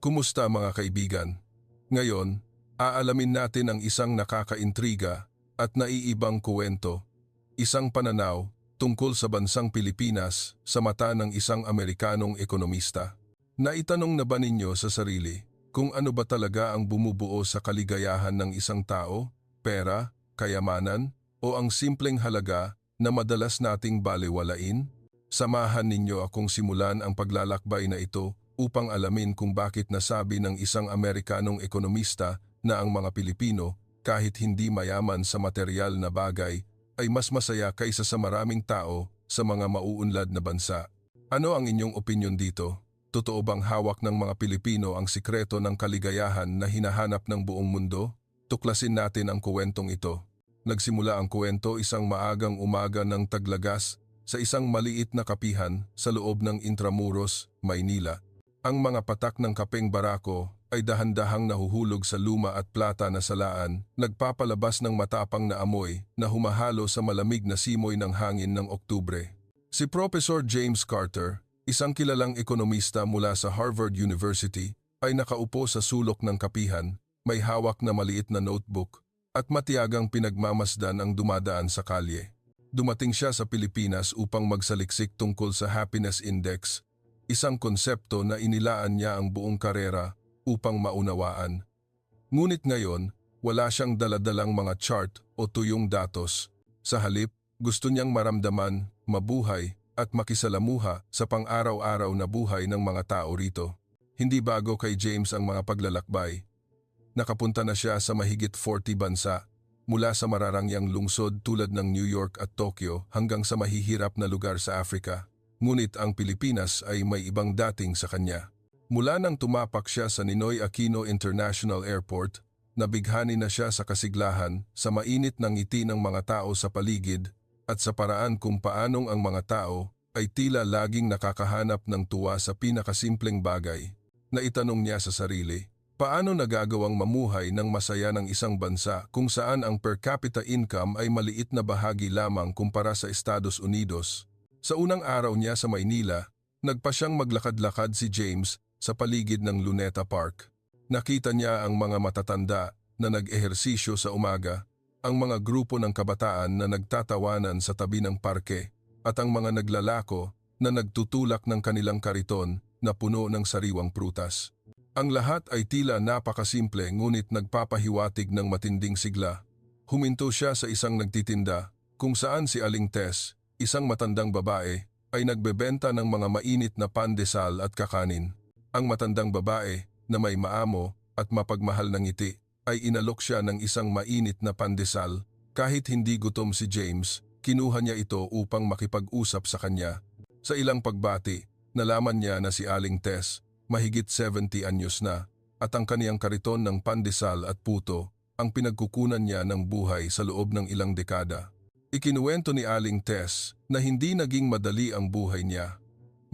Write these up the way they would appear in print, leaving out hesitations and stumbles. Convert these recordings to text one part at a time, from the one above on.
Kumusta mga kaibigan? Ngayon, aalamin natin ang isang nakakaintriga at naiibang kuwento, isang pananaw tungkol sa bansang Pilipinas sa mata ng isang Amerikanong ekonomista. Naitanong na ba ninyo sa sarili kung ano ba talaga ang bumubuo sa kaligayahan ng isang tao, pera, kayamanan, o ang simpleng halaga na madalas nating balewalain? Samahan ninyo akong simulan ang paglalakbay na ito upang alamin kung bakit nasabi ng isang Amerikanong ekonomista na ang mga Pilipino, kahit hindi mayaman sa materyal na bagay, ay mas masaya kaysa sa maraming tao sa mga mauunlad na bansa. Ano ang inyong opinyon dito? Totoo bang hawak ng mga Pilipino ang sikreto ng kaligayahan na hinahanap ng buong mundo? Tuklasin natin ang kuwentong ito. Nagsimula ang kuwento isang maagang umaga ng Taglagas sa isang maliit na kapihan sa loob ng Intramuros, Maynila. Ang mga patak ng kapeng barako ay dahan-dahang nahuhulog sa luma at plata na salaan, nagpapalabas ng matapang na amoy na humahalo sa malamig na simoy ng hangin ng Oktubre. Si Professor James Carter, isang kilalang ekonomista mula sa Harvard University, ay nakaupo sa sulok ng kapihan, may hawak na maliit na notebook at matiyagang pinagmamasdan ang dumadaan sa kalye. Dumating siya sa Pilipinas upang magsaliksik tungkol sa Happiness Index, isang konsepto na inilaan niya ang buong karera upang maunawaan. Ngunit ngayon, wala siyang daladalang mga chart o tuyong datos. Sa halip, gusto niyang maramdaman, mabuhay at makisalamuha sa pang-araw-araw na buhay ng mga tao rito. Hindi bago kay James ang mga paglalakbay. Nakapunta na siya sa mahigit 40 bansa, mula sa mararangyang lungsod tulad ng New York at Tokyo hanggang sa mahihirap na lugar sa Africa. Ngunit ang Pilipinas ay may ibang dating sa kanya. Mula nang tumapak siya sa Ninoy Aquino International Airport, nabighani na siya sa kasiglahan, sa mainit ng ngiti ng mga tao sa paligid at sa paraan kung paanong ang mga tao ay tila laging nakakahanap ng tuwa sa pinakasimpleng bagay. Naitanong niya sa sarili, paano nagagawang mamuhay ng masaya ng isang bansa kung saan ang per capita income ay maliit na bahagi lamang kumpara sa Estados Unidos? Sa unang araw niya sa Maynila, nagpa siyang maglakad-lakad si James sa paligid ng Luneta Park. Nakita niya ang mga matatanda na nag-ehersisyo sa umaga, ang mga grupo ng kabataan na nagtatawanan sa tabi ng parke, at ang mga naglalako na nagtutulak ng kanilang kariton na puno ng sariwang prutas. Ang lahat ay tila napakasimple ngunit nagpapahiwatig ng matinding sigla. Huminto siya sa isang nagtitinda kung saan si Aling Tess, isang matandang babae, ay nagbebenta ng mga mainit na pandesal at kakanin. Ang matandang babae, na may maamo at mapagmahal na ngiti, ay inalok siya ng isang mainit na pandesal. Kahit hindi gutom si James, kinuha niya ito upang makipag-usap sa kanya. Sa ilang pagbati, nalaman niya na si Aling Tess, mahigit 70 anyos na, at ang kaniyang kariton ng pandesal at puto, ang pinagkukunan niya ng buhay sa loob ng ilang dekada. Ikinuwento ni Aling Tess na hindi naging madali ang buhay niya.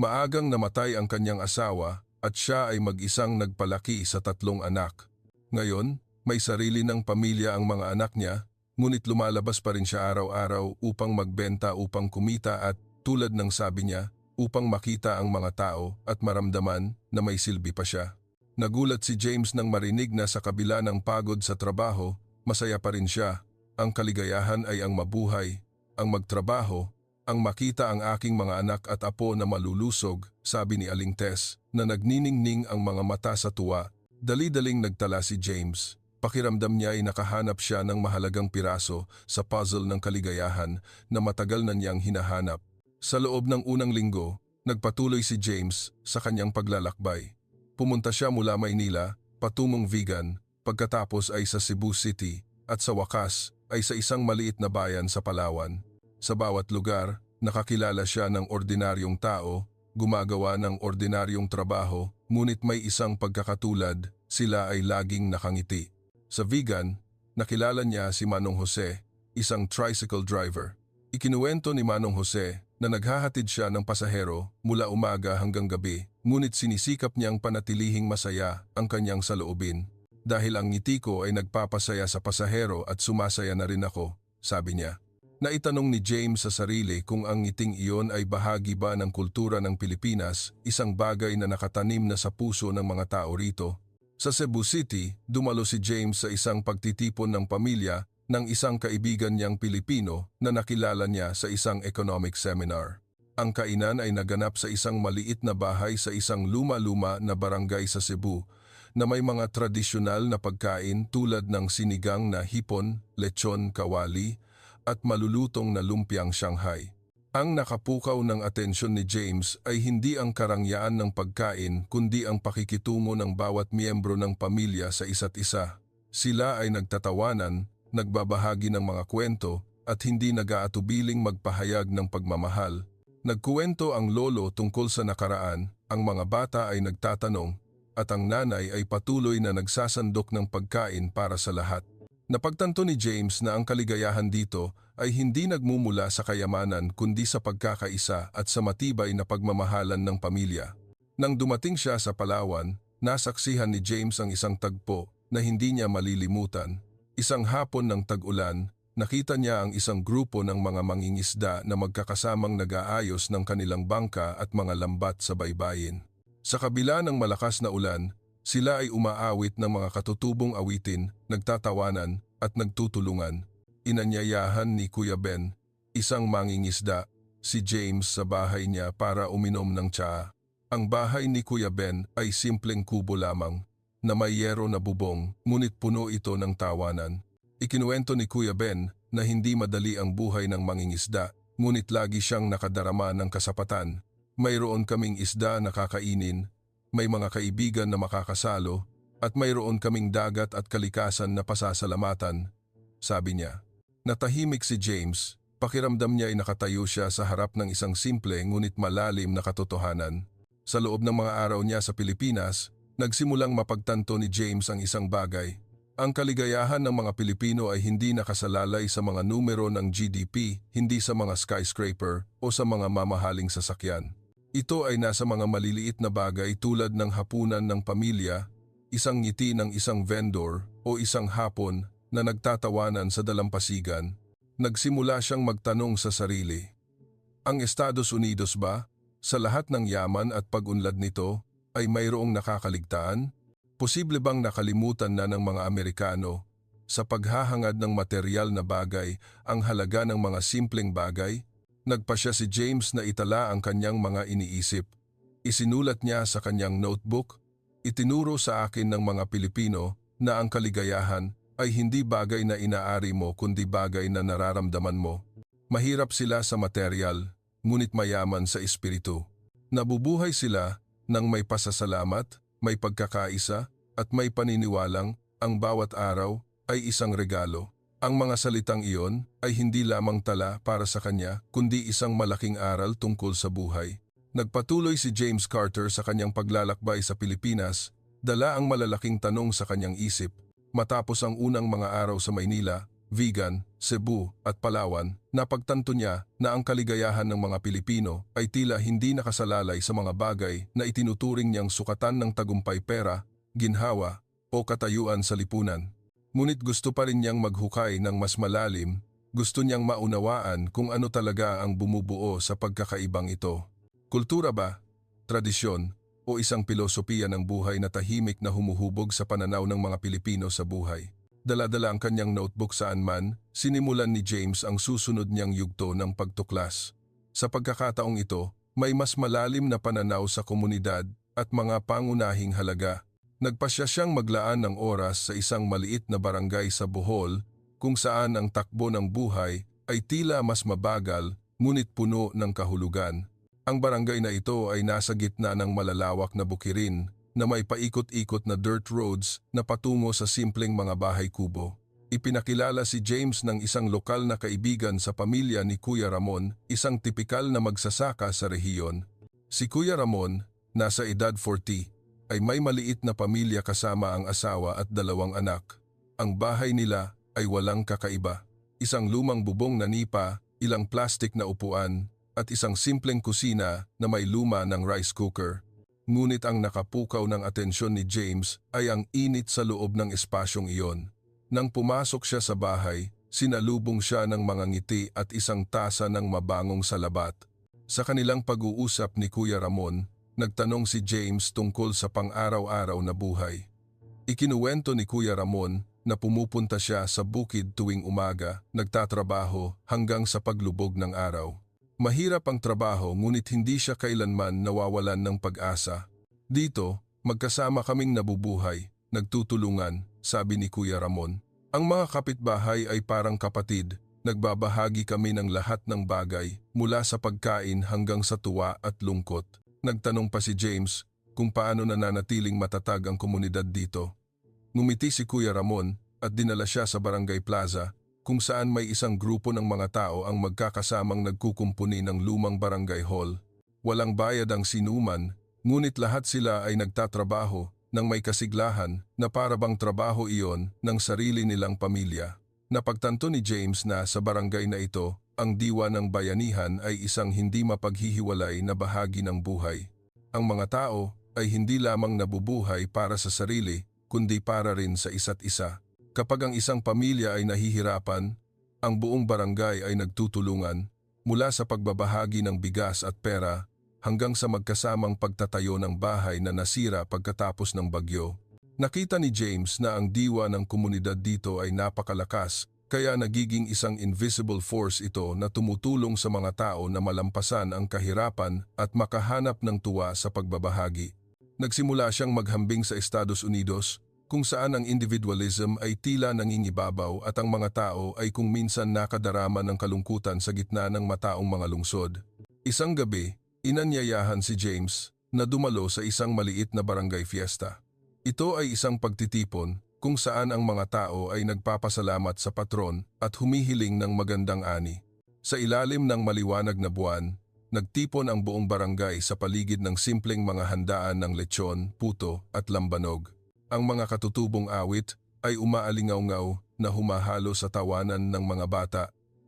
Maagang namatay ang kanyang asawa at siya ay mag-isang nagpalaki sa 3 anak. Ngayon, may sarili ng pamilya ang mga anak niya, ngunit lumalabas pa rin siya araw-araw upang magbenta upang kumita at, tulad ng sabi niya, upang makita ang mga tao at maramdaman na may silbi pa siya. Nagulat si James nang marinig na sa kabila ng pagod sa trabaho, masaya pa rin siya. Ang kaligayahan ay ang mabuhay, ang magtrabaho, ang makita ang aking mga anak at apo na malulusog, sabi ni Aling Tess, na nagniningning ang mga mata sa tuwa. Dali-daling nagtala si James. Pakiramdam niya ay nakahanap siya ng mahalagang piraso sa puzzle ng kaligayahan na matagal na niyang hinahanap. Sa loob ng unang linggo, nagpatuloy si James sa kanyang paglalakbay. Pumunta siya mula Maynila, patungong Vigan, pagkatapos ay sa Cebu City, at sa wakas ay sa isang maliit na bayan sa Palawan. Sa bawat lugar, nakakilala siya ng ordinaryong tao, gumagawa ng ordinaryong trabaho, ngunit may isang pagkakatulad, sila ay laging nakangiti. Sa Vigan, nakilala niya si Manong Jose, isang tricycle driver. Ikinuwento ni Manong Jose na naghahatid siya ng pasahero mula umaga hanggang gabi, ngunit sinisikap niyang panatilihing masaya ang kanyang saloobin. Dahil ang ngiti ko ay nagpapasaya sa pasahero at sumasaya na rin ako, sabi niya. Naitanong ni James sa sarili kung ang ngiting iyon ay bahagi ba ng kultura ng Pilipinas, isang bagay na nakatanim na sa puso ng mga tao rito. Sa Cebu City, dumalo si James sa isang pagtitipon ng pamilya ng isang kaibigan niyang Pilipino na nakilala niya sa isang economic seminar. Ang kainan ay naganap sa isang maliit na bahay sa isang luma-luma na barangay sa Cebu na may mga tradisyonal na pagkain tulad ng sinigang na hipon, lechon kawali, at malulutong na lumpiang Shanghai. Ang nakapukaw ng atensyon ni James ay hindi ang karangyaan ng pagkain kundi ang pakikitungo ng bawat miyembro ng pamilya sa isa't isa. Sila ay nagtatawanan, nagbabahagi ng mga kwento at hindi nag-aatubiling magpahayag ng pagmamahal. Nagkuwento ang lolo tungkol sa nakaraan, ang mga bata ay nagtatanong at ang nanay ay patuloy na nagsasandok ng pagkain para sa lahat. Napagtanto ni James na ang kaligayahan dito ay hindi nagmumula sa kayamanan kundi sa pagkakaisa at sa matibay na pagmamahalan ng pamilya. Nang dumating siya sa Palawan, nasaksihan ni James ang isang tagpo na hindi niya malilimutan. Isang hapon ng tag-ulan, nakita niya ang isang grupo ng mga mangingisda na magkakasamang nag-aayos ng kanilang bangka at mga lambat sa baybayin. Sa kabila ng malakas na ulan, sila ay umaawit ng mga katutubong awitin, nagtatawanan at nagtutulungan. Inanyayahan ni Kuya Ben, isang mangingisda, si James sa bahay niya para uminom ng tsaa. Ang bahay ni Kuya Ben ay simpleng kubo lamang, na may yero na bubong, ngunit puno ito ng tawanan. Ikinuwento ni Kuya Ben na hindi madali ang buhay ng mangingisda, ngunit lagi siyang nakadarama ng kasapatan. Mayroon kaming isda na kakainin, may mga kaibigan na makakasalo, at mayroon kaming dagat at kalikasan na pasasalamatan, sabi niya. Natahimik si James, pakiramdam niya ay nakatayo siya sa harap ng isang simple ngunit malalim na katotohanan. Sa loob ng mga araw niya sa Pilipinas, nagsimulang mapagtanto ni James ang isang bagay. Ang kaligayahan ng mga Pilipino ay hindi nakasalalay sa mga numero ng GDP, hindi sa mga skyscraper o sa mga mamahaling sasakyan. Ito ay nasa mga maliliit na bagay tulad ng hapunan ng pamilya, isang ngiti ng isang vendor o isang hapon na nagtatawanan sa dalampasigan. Nagsimula siyang magtanong sa sarili. Ang Estados Unidos ba, sa lahat ng yaman at pag-unlad nito, ay mayroong nakakaligtaan? Posible bang nakalimutan na ng mga Amerikano sa paghahangad ng materyal na bagay ang halaga ng mga simpleng bagay? Nagpasya si James na itala ang kanyang mga iniisip. Isinulat niya sa kanyang notebook, itinuro sa akin ng mga Pilipino na ang kaligayahan ay hindi bagay na inaari mo kundi bagay na nararamdaman mo. Mahirap sila sa materyal, ngunit mayaman sa espiritu. Nabubuhay sila nang may pasasalamat, may pagkakaisa at may paniniwalang ang bawat araw ay isang regalo. Ang mga salitang iyon ay hindi lamang tala para sa kanya kundi isang malaking aral tungkol sa buhay. Nagpatuloy si James Carter sa kanyang paglalakbay sa Pilipinas, dala ang malalaking tanong sa kanyang isip. Matapos ang unang mga araw sa Maynila, Vigan, Cebu at Palawan, napagtanto niya na ang kaligayahan ng mga Pilipino ay tila hindi nakasalalay sa mga bagay na itinuturing niyang sukatan ng tagumpay pera, ginhawa o katayuan sa lipunan. Ngunit gusto pa rin niyang maghukay ng mas malalim, gusto niyang maunawaan kung ano talaga ang bumubuo sa pagkakaibang ito. Kultura ba, tradisyon, o isang pilosopiya ng buhay na tahimik na humuhubog sa pananaw ng mga Pilipino sa buhay? Dala-dala ang kanyang notebook saan man, sinimulan ni James ang susunod niyang yugto ng pagtuklas. Sa pagkakataong ito, may mas malalim na pananaw sa komunidad at mga pangunahing halaga. Nagpasya siyang maglaan ng oras sa isang maliit na barangay sa Bohol kung saan ang takbo ng buhay ay tila mas mabagal ngunit puno ng kahulugan. Ang barangay na ito ay nasa gitna ng malalawak na bukirin na may paikot-ikot na dirt roads na patungo sa simpleng mga bahay kubo. Ipinakilala si James ng isang lokal na kaibigan sa pamilya ni Kuya Ramon, isang tipikal na magsasaka sa rehiyon. Si Kuya Ramon, nasa edad 40, ay may maliit na pamilya kasama ang asawa at 2 anak. Ang bahay nila ay walang kakaiba. Isang lumang bubong na nipa, ilang plastik na upuan, at isang simpleng kusina na may luma ng rice cooker. Ngunit ang nakapukaw ng atensyon ni James ay ang init sa loob ng espasyong iyon. Nang pumasok siya sa bahay, Sinalubong siya ng mga ngiti at isang tasa ng mabangong salabat. Sa kanilang pag-uusap ni Kuya Ramon, nagtanong si James tungkol sa pang-araw-araw na buhay. Ikinuwento ni Kuya Ramon na pumupunta siya sa bukid tuwing umaga, nagtatrabaho hanggang sa paglubog ng araw. Mahirap ang trabaho ngunit hindi siya kailanman nawawalan ng pag-asa. Dito, magkasama kaming nabubuhay, nagtutulungan, sabi ni Kuya Ramon. Ang mga kapitbahay ay parang kapatid, nagbabahagi kami ng lahat ng bagay mula sa pagkain hanggang sa tuwa at lungkot. Nagtanong pa si James kung paano nananatiling matatag ang komunidad dito. Ngumiti si Kuya Ramon at dinala siya sa Barangay Plaza kung saan may isang grupo ng mga tao ang magkakasamang nagkukumpuni ng lumang barangay hall. Walang bayad ang sinuman, ngunit lahat sila ay nagtatrabaho nang may kasiglahan na para bang trabaho iyon ng sarili nilang pamilya. Napagtanto ni James na sa barangay na ito, ang diwa ng bayanihan ay isang hindi mapaghihiwalay na bahagi ng buhay. Ang mga tao ay hindi lamang nabubuhay para sa sarili, kundi para rin sa isa't isa. Kapag ang isang pamilya ay nahihirapan, ang buong barangay ay nagtutulungan mula sa pagbabahagi ng bigas at pera hanggang sa magkasamang pagtatayo ng bahay na nasira pagkatapos ng bagyo. Nakita ni James na ang diwa ng komunidad dito ay napakalakas, kaya nagiging isang invisible force ito na tumutulong sa mga tao na malampasan ang kahirapan at makahanap ng tuwa sa pagbabahagi. Nagsimula siyang maghambing sa Estados Unidos, kung saan ang individualism ay tila nangingibabaw at ang mga tao ay kung minsan nakadarama ng kalungkutan sa gitna ng mataong mga lungsod. Isang gabi, inanyayahan si James na dumalo sa isang maliit na barangay fiesta. Ito ay isang pagtitipon kung saan ang mga tao ay nagpapasalamat sa patron at humihiling ng magandang ani. Sa ilalim ng maliwanag na buwan, nagtipon ang buong barangay sa paligid ng simpleng mga handaan ng lechon, puto at lambanog. Ang mga katutubong awit ay umaalingaw-ngaw na humahalo sa tawanan ng mga bata.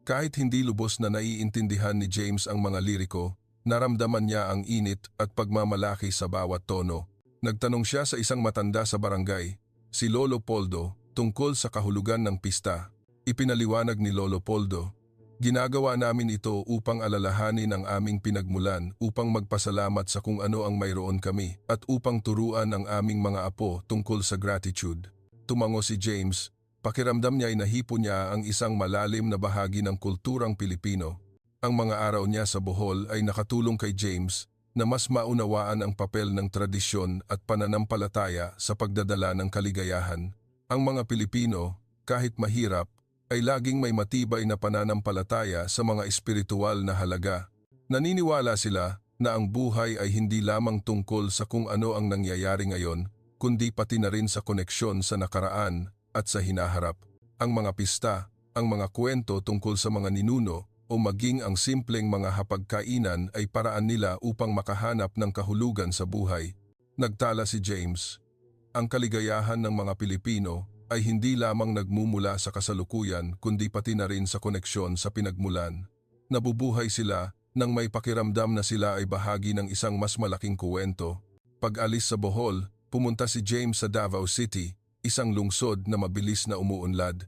Kahit hindi lubos na naiintindihan ni James ang mga liriko, naramdaman niya ang init at pagmamalaki sa bawat tono. Nagtanong siya sa isang matanda sa barangay, si Lolo Poldo, tungkol sa kahulugan ng pista. Ipinaliwanag ni Lolo Poldo, "Ginagawa namin ito upang alalahanin ang aming pinagmulan, upang magpasalamat sa kung ano ang mayroon kami, at upang turuan ang aming mga apo tungkol sa gratitude." Tumango si James, pakiramdam niya ay nahipo niya ang isang malalim na bahagi ng kulturang Pilipino. Ang mga araw niya sa Bohol ay nakatulong kay James na mas maunawaan ang papel ng tradisyon at pananampalataya sa pagdadala ng kaligayahan. Ang mga Pilipino, kahit mahirap, ay laging may matibay na pananampalataya sa mga espiritual na halaga. Naniniwala sila na ang buhay ay hindi lamang tungkol sa kung ano ang nangyayari ngayon, kundi pati na rin sa koneksyon sa nakaraan at sa hinaharap. Ang mga pista, ang mga kwento tungkol sa mga ninuno, o maging ang simpleng mga hapagkainan ay paraan nila upang makahanap ng kahulugan sa buhay. Nagtala si James, ang kaligayahan ng mga Pilipino ay hindi lamang nagmumula sa kasalukuyan kundi pati na rin sa koneksyon sa pinagmulan. Nabubuhay sila nang may pakiramdam na sila ay bahagi ng isang mas malaking kuwento. Pag-alis sa Bohol, pumunta si James sa Davao City, isang lungsod na mabilis na umuunlad.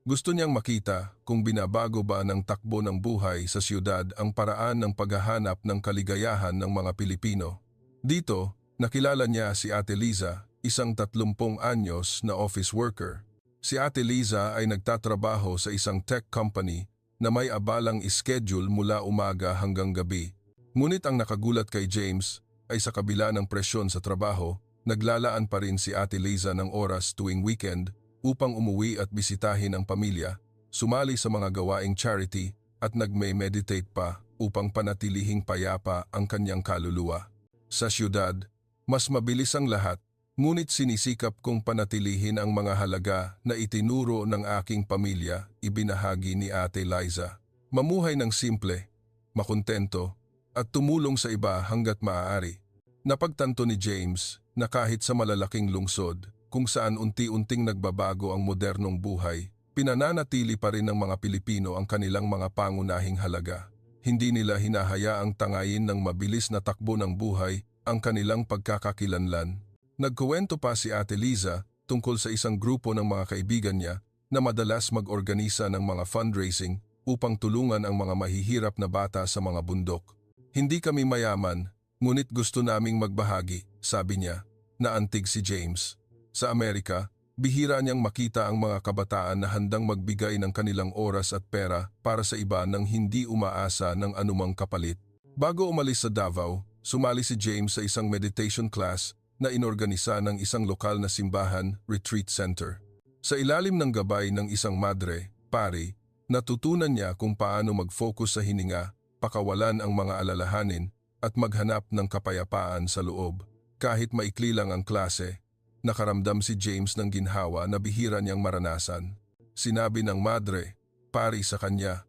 Gusto niyang makita kung binabago ba ng takbo ng buhay sa siyudad ang paraan ng paghahanap ng kaligayahan ng mga Pilipino. Dito, nakilala niya si Ate Liza, isang 30 anyos na office worker. Si Ate Liza ay nagtatrabaho sa isang tech company na may abalang schedule mula umaga hanggang gabi. Ngunit ang nakagulat kay James ay sa kabila ng presyon sa trabaho, naglalaan pa rin si Ate Liza ng oras tuwing weekend upang umuwi at bisitahin ang pamilya, sumali sa mga gawaing charity at nagme-meditate pa upang panatilihing payapa ang kanyang kaluluwa. Sa siyudad, mas mabilis ang lahat, ngunit sinisikap kong panatilihin ang mga halaga na itinuro ng aking pamilya, ibinahagi ni Ate Liza. Mamuhay ng simple, makontento, at tumulong sa iba hanggat maaari. Napagtanto ni James na kahit sa malalaking lungsod, kung saan unti-unting nagbabago ang modernong buhay, pinananatili pa rin ng mga Pilipino ang kanilang mga pangunahing halaga. Hindi nila hinahayaang tangayin ng mabilis na takbo ng buhay ang kanilang pagkakakilanlan. Nagkuwento pa si Ate Liza tungkol sa isang grupo ng mga kaibigan niya na madalas mag-organisa ng mga fundraising upang tulungan ang mga mahihirap na bata sa mga bundok. Hindi kami mayaman, ngunit gusto naming magbahagi, sabi niya, naantig si James. Sa Amerika, bihira niyang makita ang mga kabataan na handang magbigay ng kanilang oras at pera para sa iba nang hindi umaasa ng anumang kapalit. Bago umalis sa Davao, sumali si James sa isang meditation class na inorganisa ng isang lokal na simbahan, retreat center. Sa ilalim ng gabay ng isang madre, pari, natutunan niya kung paano mag-focus sa hininga, pakawalan ang mga alalahanin at maghanap ng kapayapaan sa loob. Kahit maikli lang ang klase, nakaramdam si James ng ginhawa na bihira niyang maranasan. Sinabi ng madre, pari sa kanya,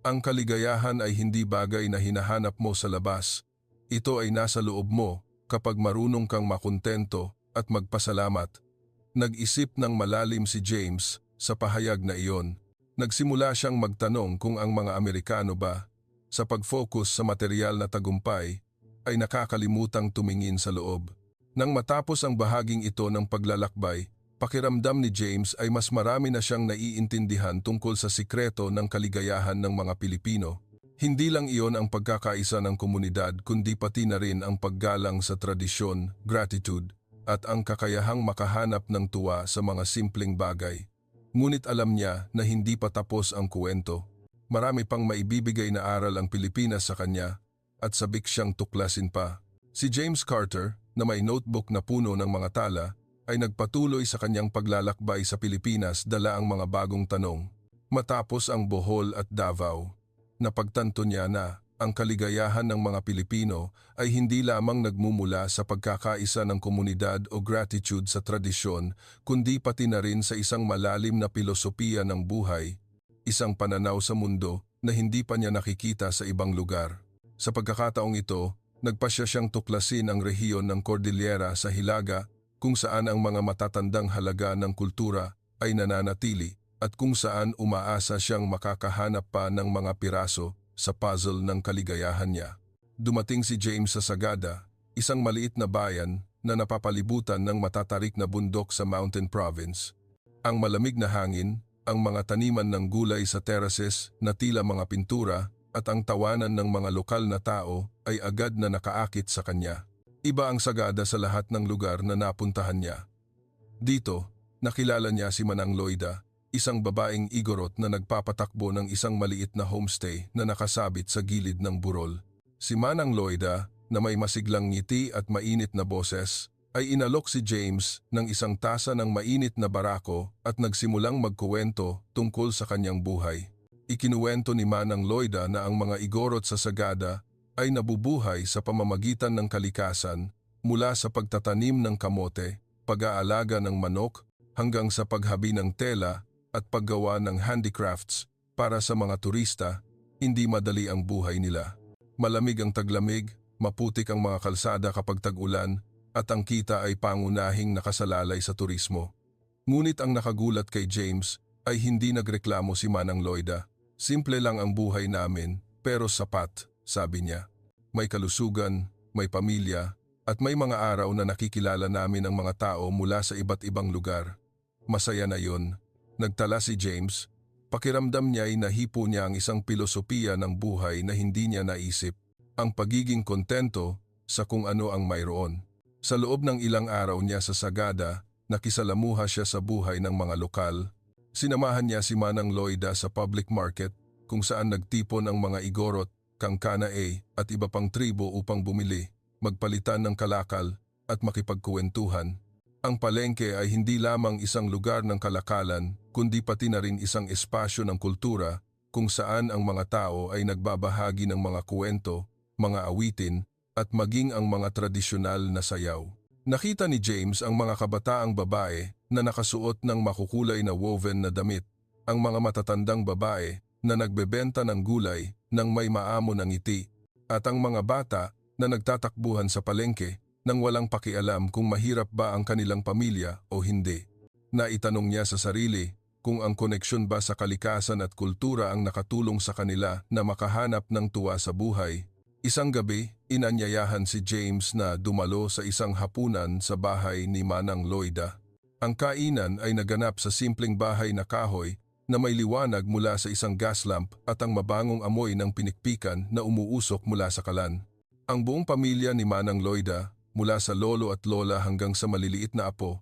ang kaligayahan ay hindi bagay na hinahanap mo sa labas. Ito ay nasa loob mo kapag marunong kang makontento at magpasalamat. Nag-isip ng malalim si James sa pahayag na iyon. Nagsimula siyang magtanong kung ang mga Amerikano ba, sa pag-focus sa material na tagumpay, ay nakakalimutang tumingin sa loob. Nang matapos ang bahaging ito ng paglalakbay, pakiramdam ni James ay mas marami na siyang naiintindihan tungkol sa sikreto ng kaligayahan ng mga Pilipino. Hindi lang iyon ang pagkakaisa ng komunidad kundi pati na rin ang paggalang sa tradisyon, gratitude, at ang kakayahang makahanap ng tuwa sa mga simpleng bagay. Ngunit alam niya na hindi pa tapos ang kuwento. Marami pang maibibigay na aral ang Pilipinas sa kanya at sabik siyang tuklasin pa. Si James Carter, na may notebook na puno ng mga tala, ay nagpatuloy sa kanyang paglalakbay sa Pilipinas dala ang mga bagong tanong. Matapos ang Bohol at Davao, napagtanto niya na ang kaligayahan ng mga Pilipino ay hindi lamang nagmumula sa pagkakaisa ng komunidad o gratitude sa tradisyon, kundi pati na rin sa isang malalim na pilosopiya ng buhay, isang pananaw sa mundo na hindi pa niya nakikita sa ibang lugar. Sa pagkakataong ito, nagpasya siyang tuklasin ang rehiyon ng Cordillera sa Hilaga kung saan ang mga matatandang halaga ng kultura ay nananatili at kung saan umaasa siyang makakahanap pa ng mga piraso sa puzzle ng kaligayahan niya. Dumating si James sa Sagada, isang maliit na bayan na napapalibutan ng matatarik na bundok sa Mountain Province. Ang malamig na hangin, ang mga taniman ng gulay sa terraces na tila mga pintura at ang tawanan ng mga lokal na tao ay agad na nakaakit sa kanya. Iba ang Sagada sa lahat ng lugar na napuntahan niya. Dito, nakilala niya si Manang Loida, isang babaeng Igorot na nagpapatakbo ng isang maliit na homestay na nakasabit sa gilid ng burol. Si Manang Loida, na may masiglang ngiti at mainit na boses, ay inalok si James ng isang tasa ng mainit na barako at nagsimulang magkuwento tungkol sa kanyang buhay. Ikinuwento ni Manang Loida na ang mga Igorot sa Sagada ay nabubuhay sa pamamagitan ng kalikasan mula sa pagtatanim ng kamote, pag-aalaga ng manok, hanggang sa paghabi ng tela at paggawa ng handicrafts para sa mga turista. Hindi madali ang buhay nila. Malamig ang taglamig, maputik ang mga kalsada kapag tag-ulan, at ang kita ay pangunahing nakasalalay sa turismo. Ngunit ang nakagulat kay James ay hindi nagreklamo si Manang Loida. Simple lang ang buhay namin, pero sapat, sabi niya. May kalusugan, may pamilya, at may mga araw na nakikilala namin ang mga tao mula sa iba't ibang lugar. Masaya na yun. Nagtala si James. Pakiramdam niya ay nahipo niya ang isang pilosopiya ng buhay na hindi niya naisip. Ang pagiging kontento sa kung ano ang mayroon. Sa loob ng ilang araw niya sa Sagada, nakisalamuha siya sa buhay ng mga lokal. Sinamahan niya si Manang Loida sa public market kung saan nagtipon ang mga Igorot, Kangkanae at iba pang tribo upang bumili, magpalitan ng kalakal at makipagkuwentuhan. Ang palengke ay hindi lamang isang lugar ng kalakalan, kundi pati na rin isang espasyo ng kultura kung saan ang mga tao ay nagbabahagi ng mga kuwento, mga awitin, at maging ang mga tradisyonal na sayaw. Nakita ni James ang mga kabataang babae na nakasuot ng makukulay na woven na damit, ang mga matatandang babae na nagbebenta ng gulay nang may maamo ng ngiti, at ang mga bata na nagtatakbuhan sa palengke nang walang pakialam kung mahirap ba ang kanilang pamilya o hindi. Naitanong niya sa sarili kung ang koneksyon ba sa kalikasan at kultura ang nakatulong sa kanila na makahanap ng tuwa sa buhay. Isang gabi, inanyayahan si James na dumalo sa isang hapunan sa bahay ni Manang Loida. Ang kainan ay naganap sa simpleng bahay na kahoy na may liwanag mula sa isang gas lamp at ang mabangong amoy ng pinikpikan na umuusok mula sa kalan. Ang buong pamilya ni Manang Loida, mula sa lolo at lola hanggang sa maliliit na apo,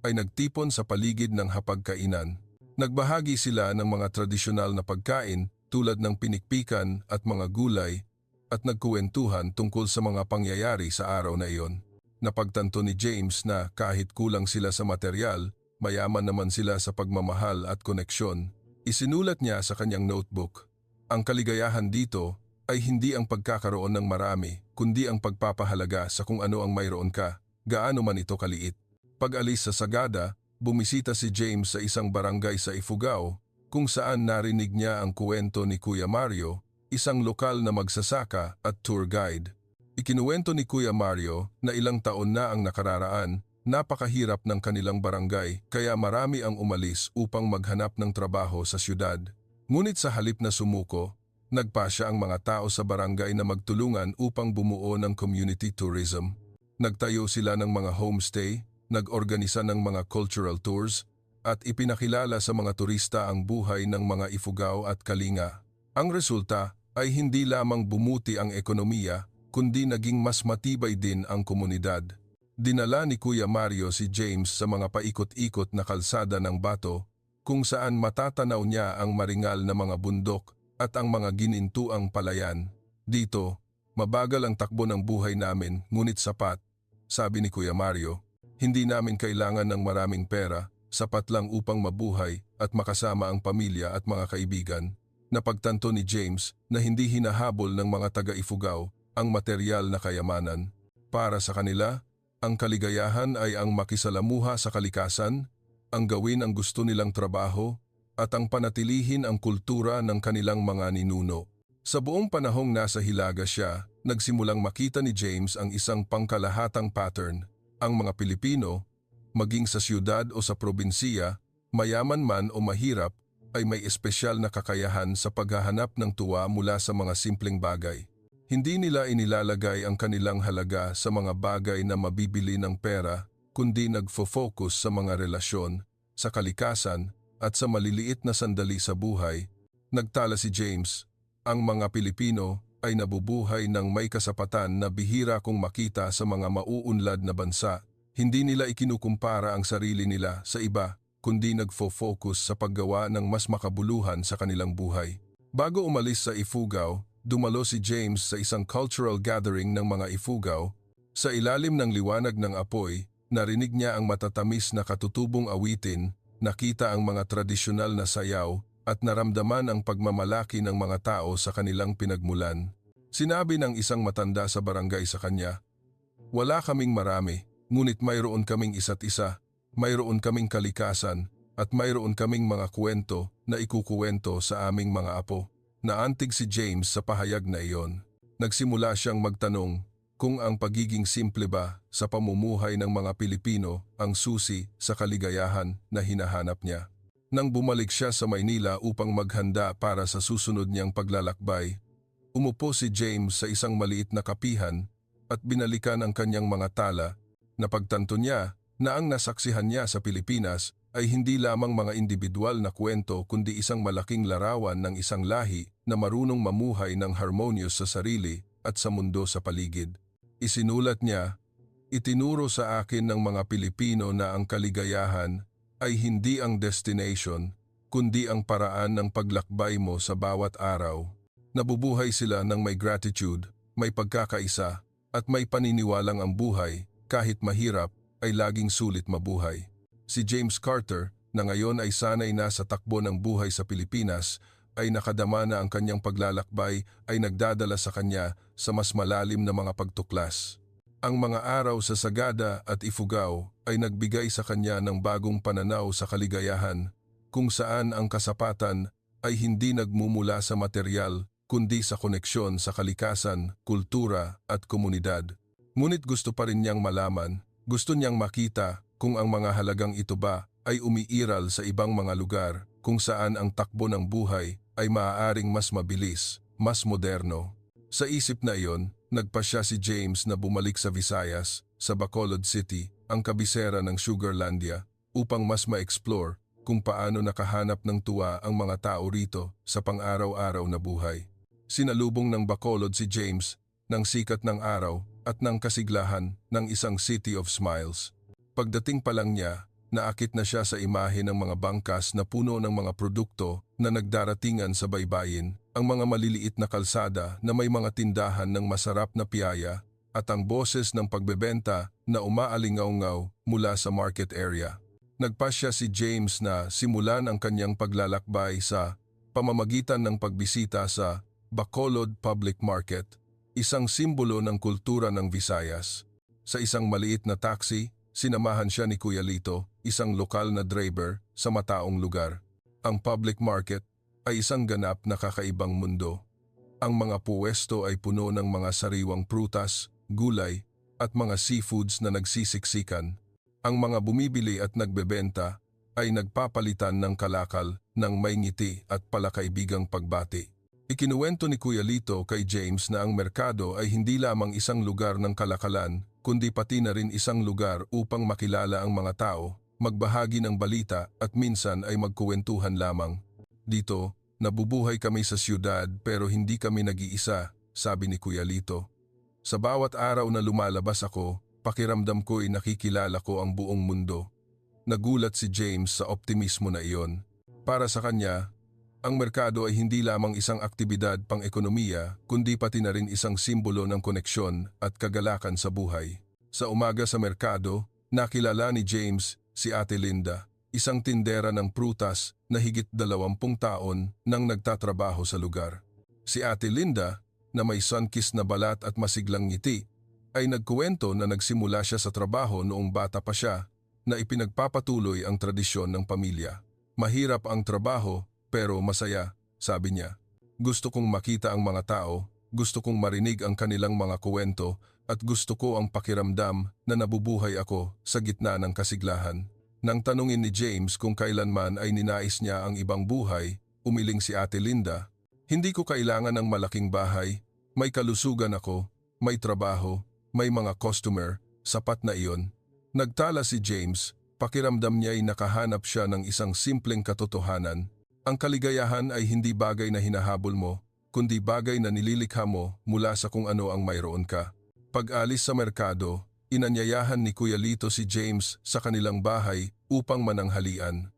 ay nagtipon sa paligid ng hapagkainan. Nagbahagi sila ng mga tradisyonal na pagkain tulad ng pinikpikan at mga gulay at nagkuwentuhan tungkol sa mga pangyayari sa araw na iyon. Napagtanto ni James na kahit kulang sila sa material, mayaman naman sila sa pagmamahal at koneksyon. Isinulat niya sa kanyang notebook, ang kaligayahan dito ay hindi ang pagkakaroon ng marami, kundi ang pagpapahalaga sa kung ano ang mayroon ka, gaano man ito kaliit. Pag-alis sa Sagada, bumisita si James sa isang barangay sa Ifugao kung saan narinig niya ang kuwento ni Kuya Mario, isang lokal na magsasaka at tour guide. Ikinuwento ni Kuya Mario na ilang taon na ang nakararaan, napakahirap ng kanilang barangay kaya marami ang umalis upang maghanap ng trabaho sa syudad. Ngunit sa halip na sumuko, nagpasya ang mga tao sa barangay na magtulungan upang bumuo ng community tourism. Nagtayo sila ng mga homestay, nag-organisa ng mga cultural tours, at ipinakilala sa mga turista ang buhay ng mga Ifugao at Kalinga. Ang resulta ay hindi lamang bumuti ang ekonomiya, kundi naging mas matibay din ang komunidad. Dinala ni Kuya Mario si James sa mga paikot-ikot na kalsada ng Bato, kung saan matatanaw niya ang maringal na mga bundok at ang mga ginintuang palayan. Dito, mabagal ang takbo ng buhay namin ngunit sapat, sabi ni Kuya Mario. Hindi namin kailangan ng maraming pera, sapat lang upang mabuhay at makasama ang pamilya at mga kaibigan. Napagtanto ni James na hindi hinahabol ng mga taga-Ifugao ang materyal na kayamanan. Para sa kanila, ang kaligayahan ay ang makisalamuha sa kalikasan, ang gawin ang gusto nilang trabaho, at ang panatilihin ang kultura ng kanilang mga ninuno. Sa buong panahong nasa Hilaga siya, nagsimulang makita ni James ang isang pangkalahatang pattern. Ang mga Pilipino, maging sa siyudad o sa probinsiya, mayaman man o mahirap, ay may espesyal na kakayahan sa paghahanap ng tuwa mula sa mga simpleng bagay. Hindi nila inilalagay ang kanilang halaga sa mga bagay na mabibili ng pera, kundi nagfo-focus sa mga relasyon, sa kalikasan, at sa maliliit na sandali sa buhay. Nagtala si James, ang mga Pilipino ay nabubuhay ng may kasapatan na bihira kong makita sa mga mauunlad na bansa. Hindi nila ikinukumpara ang sarili nila sa iba, kundi nagfo-focus sa paggawa ng mas makabuluhan sa kanilang buhay. Bago umalis sa Ifugao, dumalo si James sa isang cultural gathering ng mga Ifugao. Sa ilalim ng liwanag ng apoy, narinig niya ang matatamis na katutubong awitin, nakita ang mga tradisyonal na sayaw, at naramdaman ang pagmamalaki ng mga tao sa kanilang pinagmulan. Sinabi ng isang matanda sa barangay sa kanya, "Wala kaming marami, ngunit mayroon kaming isa't isa, mayroon kaming kalikasan, at mayroon kaming mga kwento na ikukuwento sa aming mga apo." Naantig si James sa pahayag na iyon. Nagsimula siyang magtanong kung ang pagiging simple ba sa pamumuhay ng mga Pilipino ang susi sa kaligayahan na hinahanap niya. Nang bumalik siya sa Maynila upang maghanda para sa susunod niyang paglalakbay, umupo si James sa isang maliit na kapihan at binalikan ang kanyang mga tala. Napagtanto niya na ang nasaksihan niya sa Pilipinas ay hindi lamang mga individual na kwento kundi isang malaking larawan ng isang lahi na marunong mamuhay ng harmonious sa sarili at sa mundo sa paligid. Isinulat niya, "Itinuro sa akin ng mga Pilipino na ang kaligayahan ay hindi ang destination, kundi ang paraan ng paglakbay mo sa bawat araw. Nabubuhay sila ng may gratitude, may pagkakaisa, at may paniniwalang ang buhay, kahit mahirap, ay laging sulit mabuhay." Si James Carter, na ngayon ay sanay na sa takbo ng buhay sa Pilipinas, ay nakadama na ang kanyang paglalakbay ay nagdadala sa kanya sa mas malalim na mga pagtuklas. Ang mga araw sa Sagada at Ifugao ay nagbigay sa kanya ng bagong pananaw sa kaligayahan, kung saan ang kasapatan ay hindi nagmumula sa material kundi sa koneksyon sa kalikasan, kultura at komunidad. Ngunit gusto pa rin niyang malaman, gusto niyang makita kung ang mga halagang ito ba ay umiiral sa ibang mga lugar kung saan ang takbo ng buhay ay maaaring mas mabilis, mas moderno. Sa isip na iyon, nagpasya si James na bumalik sa Visayas, sa Bacolod City, ang kabisera ng Sugarlandia. upang mas ma-explore kung paano nakahanap ng tuwa ang mga tao rito sa pang-araw-araw na buhay. Sinalubong ng Bacolod si James ng sikat ng araw at ng kasiglahan ng isang city of smiles. Pagdating pa lang niya, naakit na siya sa imahe ng mga bangkas na puno ng mga produkto na nagdaratingan sa baybayin, ang mga maliliit na kalsada na may mga tindahan ng masarap na piyaya at ang boses ng pagbebenta na umaalingaw-ngaw mula sa market area. Nagpasya si James na simulan ang kanyang paglalakbay sa pamamagitan ng pagbisita sa Bacolod Public Market, isang simbolo ng kultura ng Visayas. Sa isang maliit na taxi, sinamahan siya ni Kuya Lito, isang lokal na driver sa mataong lugar. Ang public market ay isang ganap na kakaibang mundo. Ang mga puwesto ay puno ng mga sariwang prutas, gulay at mga seafoods na nagsisiksikan. Ang mga bumibili at nagbebenta ay nagpapalitan ng kalakal ng may ngiti at palakaibigang pagbati. Ikinuwento ni Kuya Lito kay James na ang merkado ay hindi lamang isang lugar ng kalakalan, kundi pati na rin isang lugar upang makilala ang mga tao, magbahagi ng balita at minsan ay magkuwentuhan lamang. Dito, nabubuhay kami sa siyudad pero hindi kami nag-iisa, sabi ni Kuya Lito. Sa bawat araw na lumalabas ako, pakiramdam ko'y nakikilala ko ang buong mundo. Nagulat si James sa optimismo na iyon. Para sa kanya, ang merkado ay hindi lamang isang aktibidad pang-ekonomiya, kundi pati na rin isang simbolo ng koneksyon at kagalakan sa buhay. Sa umaga sa merkado, nakilala ni James si Ate Linda, isang tindera ng prutas na higit 20 taon nang nagtatrabaho sa lugar. Si Ate Linda, na may sun-kissed na balat at masiglang ngiti, ay nagkuwento na nagsimula siya sa trabaho noong bata pa siya na ipinagpapatuloy ang tradisyon ng pamilya. Mahirap ang trabaho pero masaya, sabi niya. Gusto kong makita ang mga tao, gusto kong marinig ang kanilang mga kuwento at gusto ko ang pakiramdam na nabubuhay ako sa gitna ng kasiglahan. Nang tanungin ni James kung kailanman ay ninais niya ang ibang buhay, umiling si Ate Linda, "Hindi ko kailangan ng malaking bahay, may kalusugan ako, may trabaho, may mga customer, sapat na iyon." Nagtala si James, pakiramdam niya ay nakahanap siya ng isang simpleng katotohanan. Ang kaligayahan ay hindi bagay na hinahabol mo, kundi bagay na nililikha mo mula sa kung ano ang mayroon ka. Pag-alis sa merkado, inanyayahan ni Kuya Lito si James sa kanilang bahay upang mananghalian.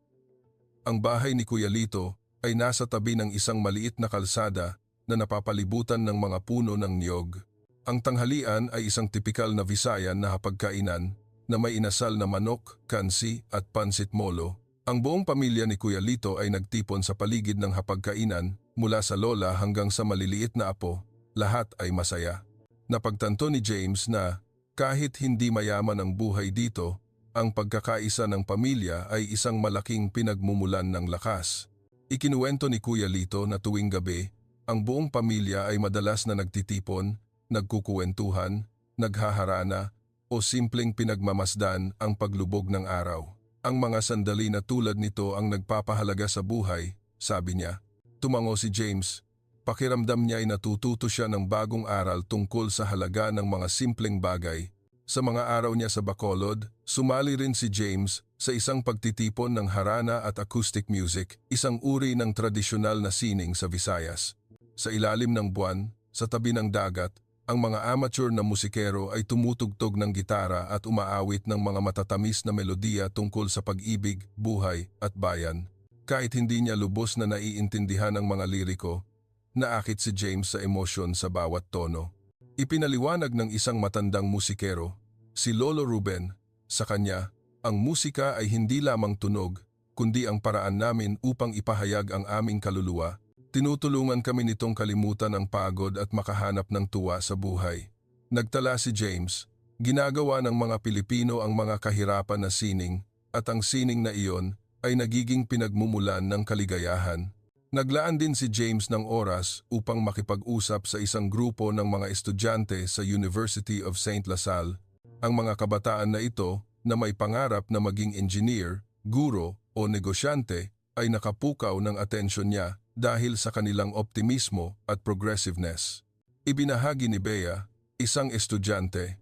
Ang bahay ni Kuya Lito ay nasa tabi ng isang maliit na kalsada na napapalibutan ng mga puno ng niyog. Ang tanghalian ay isang tipikal na Visayan na hapagkainan na may inasal na manok, kansi at pansit molo. Ang buong pamilya ni Kuya Lito ay nagtipon sa paligid ng hapagkainan mula sa lola hanggang sa maliliit na apo, lahat ay masaya. Napagtanto ni James na kahit hindi mayaman ang buhay dito, ang pagkakaisa ng pamilya ay isang malaking pinagmumulan ng lakas. Ikinuwento ni Kuya Lito na tuwing gabi, ang buong pamilya ay madalas na nagtitipon, nagkukuwentuhan, naghaharana o simpleng pinagmamasdan ang paglubog ng araw. Ang mga sandali na tulad nito ang nagpapahalaga sa buhay, sabi niya. Tumango si James. Pakiramdam niya ay natututo siya ng bagong aral tungkol sa halaga ng mga simpleng bagay. Sa mga araw niya sa Bacolod, sumali rin si James sa isang pagtitipon ng harana at acoustic music, isang uri ng tradisyonal na sining sa Visayas. Sa ilalim ng buwan, sa tabi ng dagat, ang mga amateur na musikero ay tumutugtog ng gitara at umaawit ng mga matatamis na melodiya tungkol sa pag-ibig, buhay at bayan. Kahit hindi niya lubos na naiintindihan ang mga liriko, naakit si James sa emosyon sa bawat tono. Ipinaliwanag ng isang matandang musikero, si Lolo Ruben, sa kanya, ang musika ay hindi lamang tunog, kundi ang paraan namin upang ipahayag ang aming kaluluwa. Tinutulungan kami nitong kalimutan ang pagod at makahanap ng tuwa sa buhay. Nagtala si James, ginagawa ng mga Pilipino ang mga kahirapan na sining at ang sining na iyon ay nagiging pinagmumulan ng kaligayahan. Naglaan din si James ng oras upang makipag-usap sa isang grupo ng mga estudyante sa University of St. Lasal. Ang mga kabataan na ito na may pangarap na maging engineer, guro o negosyante ay nakapukaw ng atensyon niya dahil sa kanilang optimismo at progressiveness. Ibinahagi ni Bea, isang estudyante,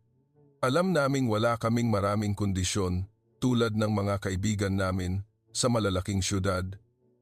"Alam naming wala kaming maraming kondisyon, tulad ng mga kaibigan namin sa malalaking syudad.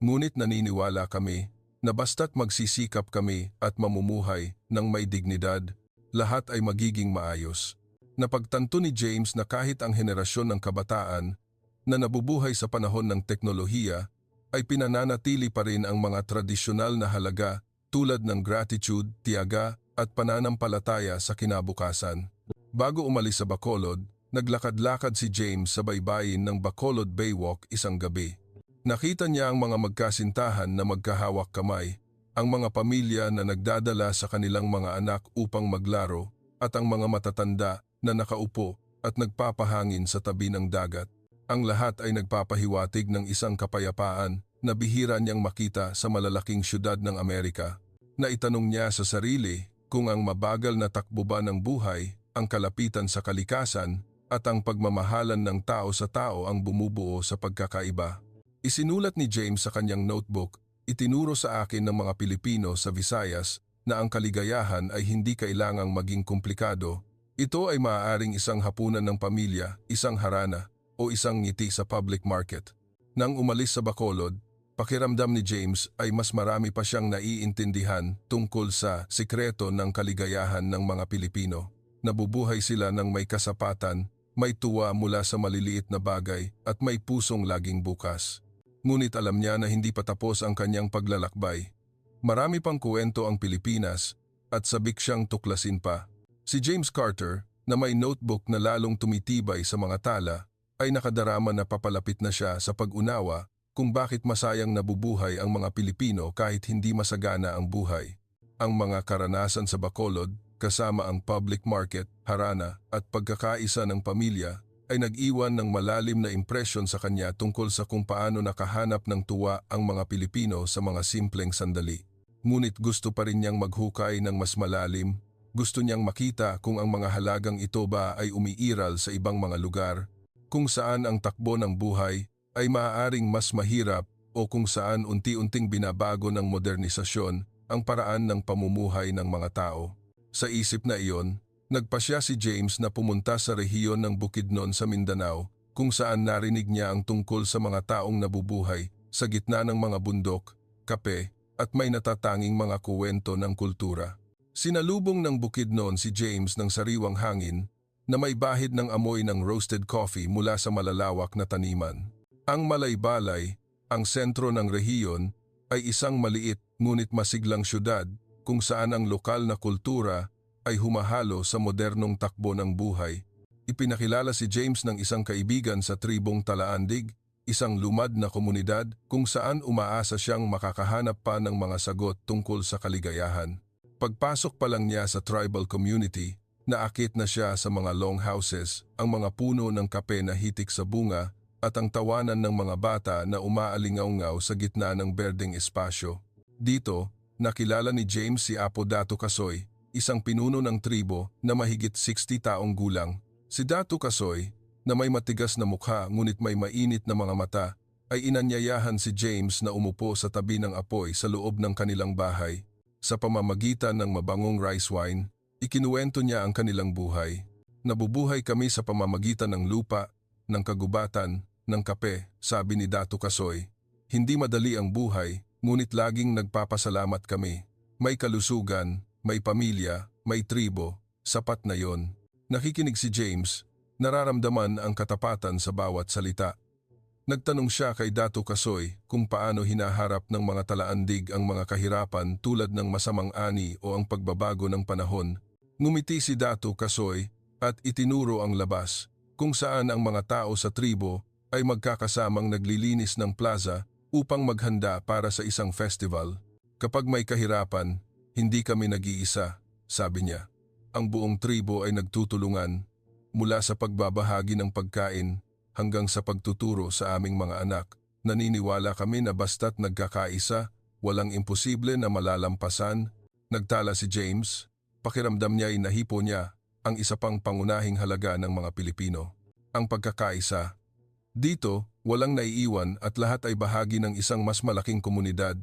Ngunit naniniwala kami na basta't magsisikap kami at mamumuhay ng may dignidad, lahat ay magiging maayos. Napagtanto ni James na kahit ang henerasyon ng kabataan na nabubuhay sa panahon ng teknolohiya ay pinananatili pa rin ang mga tradisyonal na halaga tulad ng gratitude, tiyaga at pananampalataya sa kinabukasan. Bago umalis sa Bacolod, naglakad-lakad si James sa baybayin ng Bacolod Baywalk isang gabi. Nakita niya ang mga magkasintahan na magkahawak kamay, ang mga pamilya na nagdadala sa kanilang mga anak upang maglaro at ang mga matatanda na nakaupo at nagpapahangin sa tabi ng dagat. Ang lahat ay nagpapahiwatig ng isang kapayapaan na bihira niyang makita sa malalaking syudad ng Amerika. Naitanong niya sa sarili kung ang mabagal na takbo ba ng buhay, ang kalapitan sa kalikasan at ang pagmamahalan ng tao sa tao ang bumubuo sa pagkakaiba. Isinulat ni James sa kanyang notebook, itinuro sa akin ng mga Pilipino sa Visayas na ang kaligayahan ay hindi kailangang maging komplikado. Ito ay maaaring isang hapunan ng pamilya, isang harana, o isang ngiti sa public market. Nang umalis sa Bacolod, pakiramdam ni James ay mas marami pa siyang naiintindihan tungkol sa sikreto ng kaligayahan ng mga Pilipino. Nabubuhay sila ng may kasapatan, may tuwa mula sa maliliit na bagay at may pusong laging bukas. Ngunit alam niya na hindi pa tapos ang kanyang paglalakbay. Marami pang kwento ang Pilipinas at sabik siyang tuklasin pa. Si James Carter, na may notebook na lalong tumitibay sa mga tala, ay nakadarama na papalapit na siya sa pag-unawa kung bakit masayang nabubuhay ang mga Pilipino kahit hindi masagana ang buhay. Ang mga karanasan sa Bacolod, kasama ang public market, harana at pagkakaisa ng pamilya, ay nag-iwan ng malalim na impresyon sa kanya tungkol sa kung paano nakahanap ng tuwa ang mga Pilipino sa mga simpleng sandali. Ngunit gusto pa rin niyang maghukay ng mas malalim. Gusto niyang makita kung ang mga halagang ito ba ay umiiral sa ibang mga lugar, kung saan ang takbo ng buhay ay maaaring mas mahirap o kung saan unti-unting binabago ng modernisasyon ang paraan ng pamumuhay ng mga tao. Sa isip na iyon, nagpasya si James na pumunta sa rehiyon ng Bukidnon sa Mindanao kung saan narinig niya ang tungkol sa mga taong nabubuhay sa gitna ng mga bundok, kape at may natatanging mga kuwento ng kultura. Sinalubong ng Bukidnon si James ng sariwang hangin na may bahid ng amoy ng roasted coffee mula sa malalawak na taniman. Ang Malaybalay, ang sentro ng rehiyon, ay isang maliit ngunit masiglang syudad kung saan ang lokal na kultura ay humahalo sa modernong takbo ng buhay. Ipinakilala si James ng isang kaibigan sa tribong Talaandig, isang lumad na komunidad kung saan umaasa siyang makakahanap pa ng mga sagot tungkol sa kaligayahan. Pagpasok pa lang niya sa tribal community, naakit na siya sa mga longhouses, ang mga puno ng kape na hitik sa bunga at ang tawanan ng mga bata na umaalingaw-ngaw sa gitna ng berdeng espasyo. Dito, nakilala ni James si Apo Dato Kasoy, isang pinuno ng tribo na mahigit 60 taong gulang. Si Dato Kasoy, na may matigas na mukha ngunit may mainit na mga mata, ay inanyayahan si James na umupo sa tabi ng apoy sa loob ng kanilang bahay. Sa pamamagitan ng mabangong rice wine, ikinuwento niya ang kanilang buhay. Nabubuhay kami sa pamamagitan ng lupa, ng kagubatan, ng kape, sabi ni Dato Kasoy. Hindi madali ang buhay, ngunit laging nagpapasalamat kami. May kalusugan, may pamilya, may tribo, sapat na yon. Nakikinig si James, nararamdaman ang katapatan sa bawat salita. Nagtanong siya kay Dato Kasoy kung paano hinaharap ng mga Talaandig ang mga kahirapan tulad ng masamang ani o ang pagbabago ng panahon. Ngumiti si Dato Kasoy at itinuro ang labas, kung saan ang mga tao sa tribo ay magkakasamang naglilinis ng plaza upang maghanda para sa isang festival. Kapag may kahirapan, hindi kami nag-iisa, sabi niya. Ang buong tribo ay nagtutulungan, mula sa pagbabahagi ng pagkain hanggang sa pagtuturo sa aming mga anak. Naniniwala kami na basta't nagkakaisa, walang imposible na malalampasan. Nagtala si James, pakiramdam niya ay nahipo niya ang isa pang pangunahing halaga ng mga Pilipino, ang pagkakaisa. Dito, walang naiiwan at lahat ay bahagi ng isang mas malaking komunidad.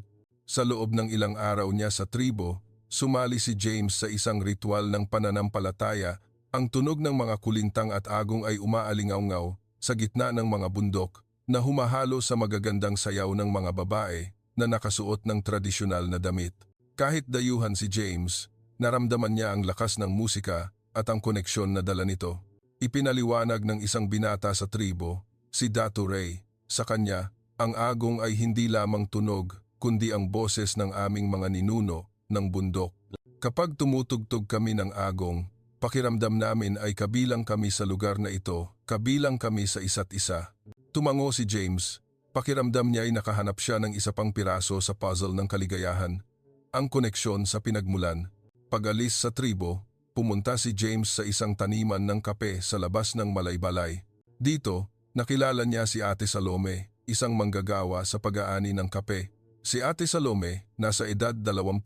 Sa loob ng ilang araw niya sa tribo, sumali si James sa isang ritual ng pananampalataya. Ang tunog ng mga kulintang at agong ay umaalingaw-ngaw sa gitna ng mga bundok na humahalo sa magagandang sayaw ng mga babae na nakasuot ng tradisyonal na damit. Kahit dayuhan si James, naramdaman niya ang lakas ng musika at ang koneksyon na dala nito. Ipinaliwanag ng isang binata sa tribo, si Datu Ray, sa kanya, ang agong ay hindi lamang tunog kundi ang boses ng aming mga ninuno ng bundok. Kapag tumutugtog kami ng agong, pakiramdam namin ay kabilang kami sa lugar na ito, kabilang kami sa isa't isa. Tumango si James, pakiramdam niya ay nakahanap siya ng isa pang piraso sa puzzle ng kaligayahan, ang koneksyon sa pinagmulan. Pag-alis sa tribo, pumunta si James sa isang taniman ng kape sa labas ng Malaybalay. Dito, nakilala niya si Ate Salome, isang manggagawa sa pag-aani ng kape. Si Ate Salome, nasa edad 25,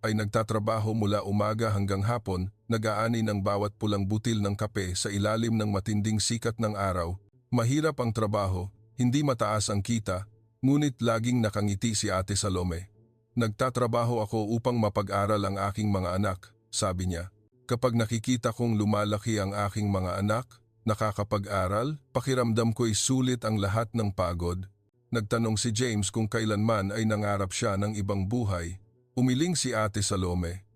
ay nagtatrabaho mula umaga hanggang hapon, nag-aani ng bawat pulang butil ng kape sa ilalim ng matinding sikat ng araw. Mahirap ang trabaho, hindi mataas ang kita, ngunit laging nakangiti si Ate Salome. Nagtatrabaho ako upang mapag-aral ang aking mga anak, sabi niya. Kapag nakikita kong lumalaki ang aking mga anak, nakakapag-aral, pakiramdam ko'y sulit ang lahat ng pagod. Nagtanong si James kung kailanman ay nangarap siya ng ibang buhay. Umiling si Ate Salome.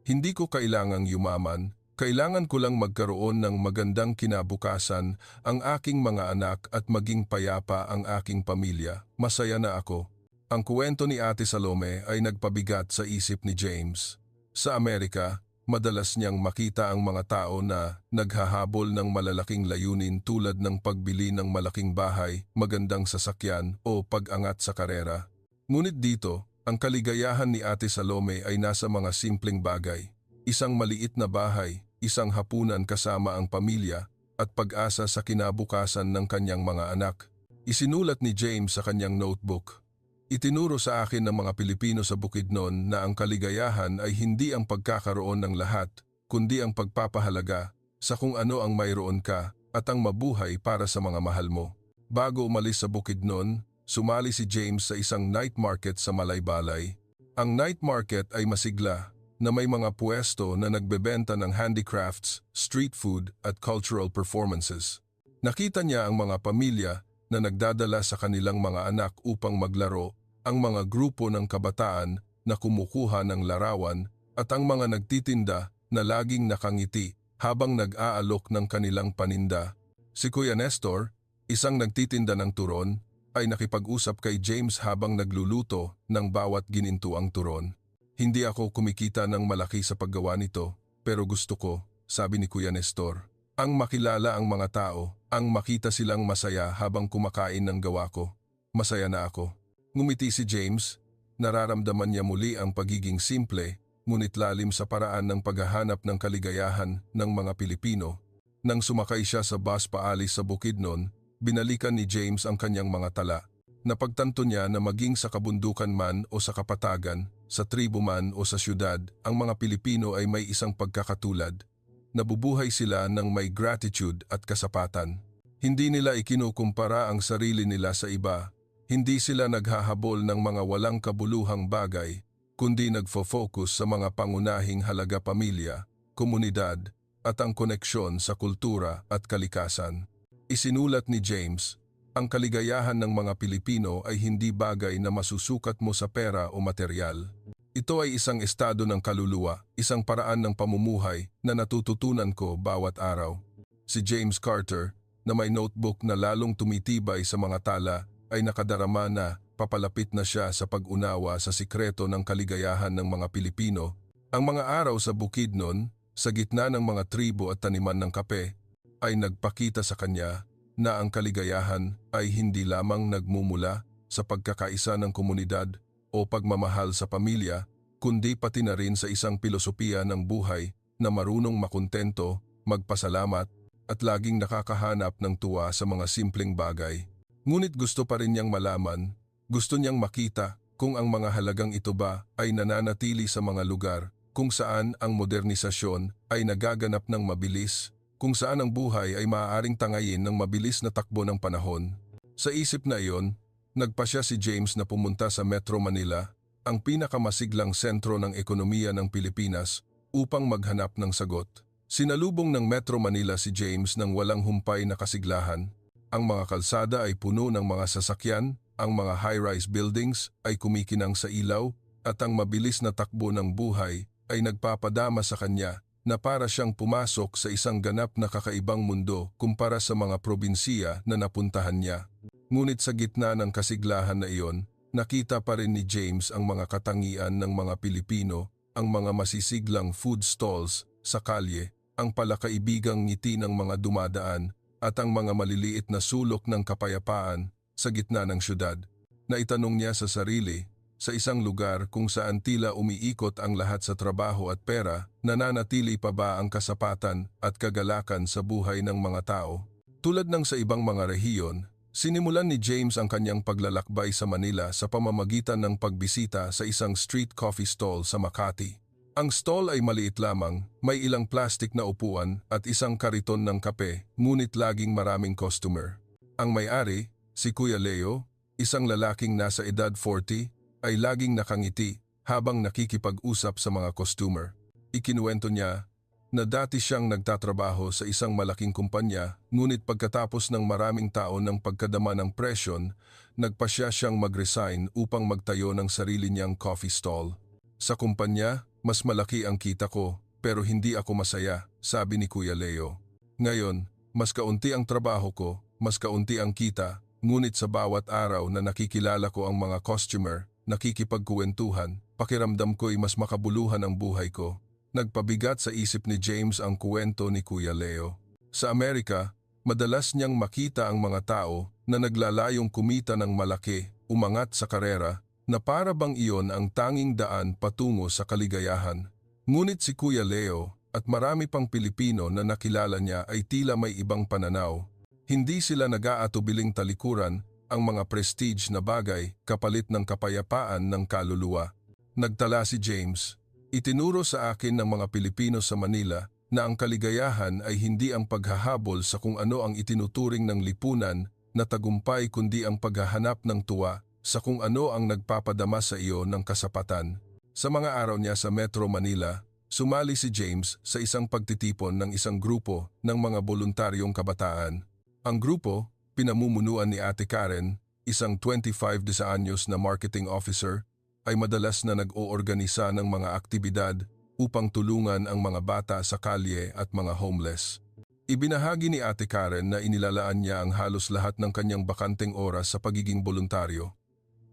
Hindi ko kailangang yumaman, kailangan ko lang magkaroon ng magandang kinabukasan ang aking mga anak at maging payapa ang aking pamilya. Masaya na ako. Ang kwento ni Ate Salome ay nagpabigat sa isip ni James. Sa Amerika, madalas niyang makita ang mga tao na naghahabol ng malalaking layunin tulad ng pagbili ng malaking bahay, magandang sasakyan o pag-angat sa karera. Ngunit dito, ang kaligayahan ni Ate Salome ay nasa mga simpleng bagay. Isang maliit na bahay, isang hapunan kasama ang pamilya at pag-asa sa kinabukasan ng kanyang mga anak. Isinulat ni James sa kanyang notebook. Itinuro sa akin ng mga Pilipino sa Bukidnon na ang kaligayahan ay hindi ang pagkakaroon ng lahat, kundi ang pagpapahalaga sa kung ano ang mayroon ka at ang mabuhay para sa mga mahal mo. Bago umalis sa Bukidnon, sumali si James sa isang night market sa Malaybalay. Ang night market ay masigla na may mga puesto na nagbebenta ng handicrafts, street food at cultural performances. Nakita niya ang mga pamilya na nagdadala sa kanilang mga anak upang maglaro, ang mga grupo ng kabataan na kumukuha ng larawan at ang mga nagtitinda na laging nakangiti habang nag-aalok ng kanilang paninda. Si Kuya Nestor, isang nagtitinda ng turon, ay nakipag-usap kay James habang nagluluto ng bawat ginintuang turon. Hindi ako kumikita ng malaki sa paggawa nito, pero gusto ko, sabi ni Kuya Nestor. Ang makilala ang mga tao, ang makita silang masaya habang kumakain ng gawa ko. Masaya na ako. Ngumiti si James, nararamdaman niya muli ang pagiging simple, ngunit lalim sa paraan ng paghahanap ng kaligayahan ng mga Pilipino. Nang sumakay siya sa bus paalis sa Bukidnon, binalikan ni James ang kanyang mga tala. Napagtanto niya na maging sa kabundukan man o sa kapatagan, sa tribo man o sa syudad, ang mga Pilipino ay may isang pagkakatulad. Nabubuhay sila ng may gratitude at kasapatan. Hindi nila ikinukumpara ang sarili nila sa iba. Hindi sila naghahabol ng mga walang kabuluhang bagay, kundi nagfo-focus sa mga pangunahing halaga pamilya, komunidad, at ang koneksyon sa kultura at kalikasan. Isinulat ni James, ang kaligayahan ng mga Pilipino ay hindi bagay na masusukat mo sa pera o materyal. Ito ay isang estado ng kaluluwa, isang paraan ng pamumuhay na natututunan ko bawat araw. Si James Carter, na may notebook na lalong tumitibay sa mga tala, ay nakadarama na papalapit na siya sa pag-unawa sa sikreto ng kaligayahan ng mga Pilipino. Ang mga araw sa Bukidnon, sa gitna ng mga tribo at taniman ng kape, ay nagpakita sa kanya na ang kaligayahan ay hindi lamang nagmumula sa pagkakaisa ng komunidad o pagmamahal sa pamilya, kundi pati na rin sa isang pilosopiya ng buhay na marunong makontento, magpasalamat at laging nakakahanap ng tuwa sa mga simpleng bagay. Ngunit gusto pa rin niyang malaman, gusto niyang makita kung ang mga halagang ito ba ay nananatili sa mga lugar kung saan ang modernisasyon ay nagaganap ng mabilis, kung saan ang buhay ay maaaring tangayin ng mabilis na takbo ng panahon. Sa isip na iyon, nagpasya si James na pumunta sa Metro Manila, ang pinakamasiglang sentro ng ekonomiya ng Pilipinas, upang maghanap ng sagot. Sinalubong ng Metro Manila si James ng walang humpay na kasiglahan. Ang mga kalsada ay puno ng mga sasakyan, ang mga high-rise buildings ay kumikinang sa ilaw, at ang mabilis na takbo ng buhay ay nagpapadama sa kanya na para siyang pumasok sa isang ganap na kakaibang mundo kumpara sa mga probinsiya na napuntahan niya. Ngunit sa gitna ng kasiglahan na iyon, nakita pa rin ni James ang mga katangian ng mga Pilipino, ang mga masisiglang food stalls sa kalye, ang palakaibigang ngiti ng mga dumadaan, at ang mga maliliit na sulok ng kapayapaan sa gitna ng syudad. Naitanong niya sa sarili, sa isang lugar kung saan tila umiikot ang lahat sa trabaho at pera, nananatili pa ba ang kasapatan at kagalakan sa buhay ng mga tao? Tulad ng sa ibang mga rehiyon, sinimulan ni James ang kanyang paglalakbay sa Manila sa pamamagitan ng pagbisita sa isang street coffee stall sa Makati. Ang stall ay maliit lamang, may ilang plastik na upuan at isang kariton ng kape, ngunit laging maraming customer. Ang may-ari, si Kuya Leo, isang lalaking nasa edad 40, ay laging nakangiti habang nakikipag-usap sa mga customer. Ikinuwento niya na dati siyang nagtatrabaho sa isang malaking kumpanya, ngunit pagkatapos ng maraming taon ng pagkadama ng presyon, nagpasya siyang mag-resign upang magtayo ng sarili niyang coffee stall. Sa kumpanya, mas malaki ang kita ko, pero hindi ako masaya, sabi ni Kuya Leo. Ngayon, mas kaunti ang trabaho ko, mas kaunti ang kita, ngunit sa bawat araw na nakikilala ko ang mga customer, nakikipagkuwentuhan, pakiramdam ko'y mas makabuluhan ang buhay ko. Nagpabigat sa isip ni James ang kuwento ni Kuya Leo. Sa Amerika, madalas niyang makita ang mga tao na naglalayong kumita ng malaki, umangat sa karera, na para bang iyon ang tanging daan patungo sa kaligayahan. Ngunit si Kuya Leo at marami pang Pilipino na nakilala niya ay tila may ibang pananaw. Hindi sila nag-aatubiling talikuran ang mga prestige na bagay kapalit ng kapayapaan ng kaluluwa. Nagtala si James, itinuro sa akin ng mga Pilipino sa Manila na ang kaligayahan ay hindi ang paghahabol sa kung ano ang itinuturing ng lipunan na tagumpay kundi ang paghahanap ng tuwa sa kung ano ang nagpapadama sa iyo ng kasapatan. Sa mga araw niya sa Metro Manila, sumali si James sa isang pagtitipon ng isang grupo ng mga voluntaryong kabataan. Ang grupo, pinamumunuan ni Ate Karen, isang 25 anyos na marketing officer, ay madalas na nag-oorganisa ng mga aktibidad upang tulungan ang mga bata sa kalye at mga homeless. Ibinahagi ni Ate Karen na inilalaan niya ang halos lahat ng kanyang bakanteng oras sa pagiging voluntaryo.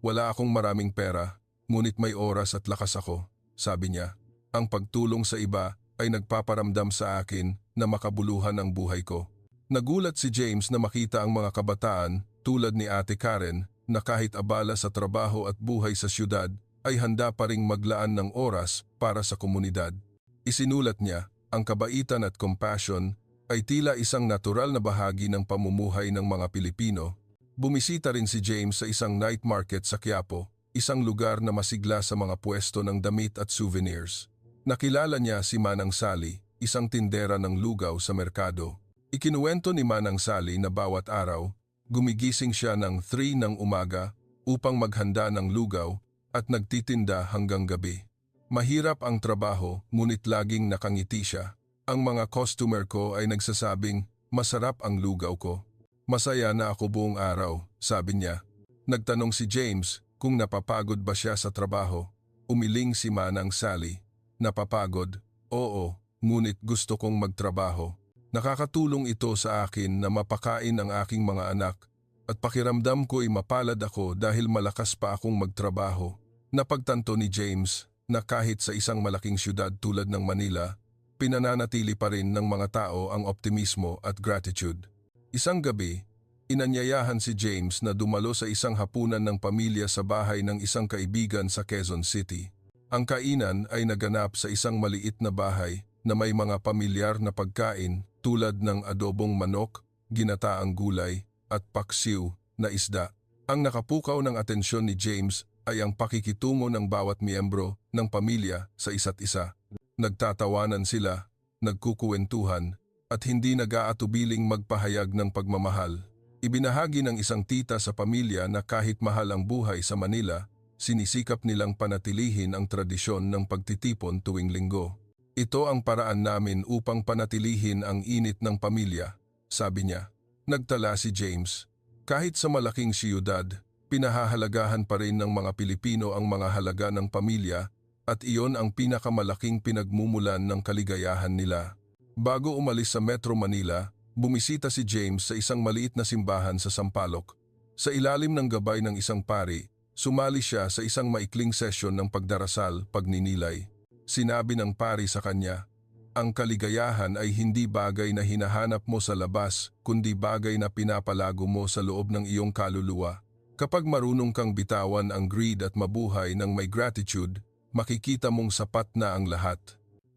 Wala akong maraming pera, ngunit may oras at lakas ako, sabi niya. Ang pagtulong sa iba ay nagpaparamdam sa akin na makabuluhan ang buhay ko. Nagulat si James na makita ang mga kabataan tulad ni Ate Karen na kahit abala sa trabaho at buhay sa syudad ay handa pa ring maglaan ng oras para sa komunidad. Isinulat niya, ang kabaitan at compassion ay tila isang natural na bahagi ng pamumuhay ng mga Pilipino. Bumisita rin si James sa isang night market sa Quiapo, isang lugar na masigla sa mga pwesto ng damit at souvenirs. Nakilala niya si Manang Sally, isang tindera ng lugaw sa merkado. Ikinuwento ni Manang Sally na bawat araw, gumigising siya ng 3 ng umaga upang maghanda ng lugaw at nagtitinda hanggang gabi. Mahirap ang trabaho, ngunit laging nakangiti siya. Ang mga customer ko ay nagsasabing, masarap ang lugaw ko. Masaya na ako buong araw, sabi niya. Nagtanong si James kung napapagod ba siya sa trabaho. Umiling si Manang Sally. Napapagod? Oo, ngunit gusto kong magtrabaho. Nakakatulong ito sa akin na mapakain ang aking mga anak at pakiramdam ko'y mapalad ako dahil malakas pa akong magtrabaho. Napagtanto ni James na kahit sa isang malaking syudad tulad ng Manila, pinananatili pa rin ng mga tao ang optimismo at gratitude. Isang gabi, inanyayahan si James na dumalo sa isang hapunan ng pamilya sa bahay ng isang kaibigan sa Quezon City. Ang kainan ay naganap sa isang maliit na bahay na may mga pamilyar na pagkain tulad ng adobong manok, ginataang gulay, at paksiw na isda. Ang nakapukaw ng atensyon ni James ay ang pakikitungo ng bawat miyembro ng pamilya sa isa't isa. Nagtatawanan sila, nagkukuwentuhan, at hindi nag-aatubiling magpahayag ng pagmamahal. Ibinahagi ng isang tita sa pamilya na kahit mahal ang buhay sa Manila, sinisikap nilang panatilihin ang tradisyon ng pagtitipon tuwing linggo. Ito ang paraan namin upang panatilihin ang init ng pamilya, sabi niya. Nagtala si James. Kahit sa malaking siyudad, pinahahalagahan pa rin ng mga Pilipino ang mga halaga ng pamilya at iyon ang pinakamalaking pinagmumulan ng kaligayahan nila. Bago umalis sa Metro Manila, bumisita si James sa isang maliit na simbahan sa Sampaloc. Sa ilalim ng gabay ng isang pari, sumali siya sa isang maikling sesyon ng pagdarasal, pagninilay. Sinabi ng pari sa kanya, ang kaligayahan ay hindi bagay na hinahanap mo sa labas, kundi bagay na pinapalago mo sa loob ng iyong kaluluwa. Kapag marunong kang bitawan ang greed at mabuhay ng may gratitude, makikita mong sapat na ang lahat.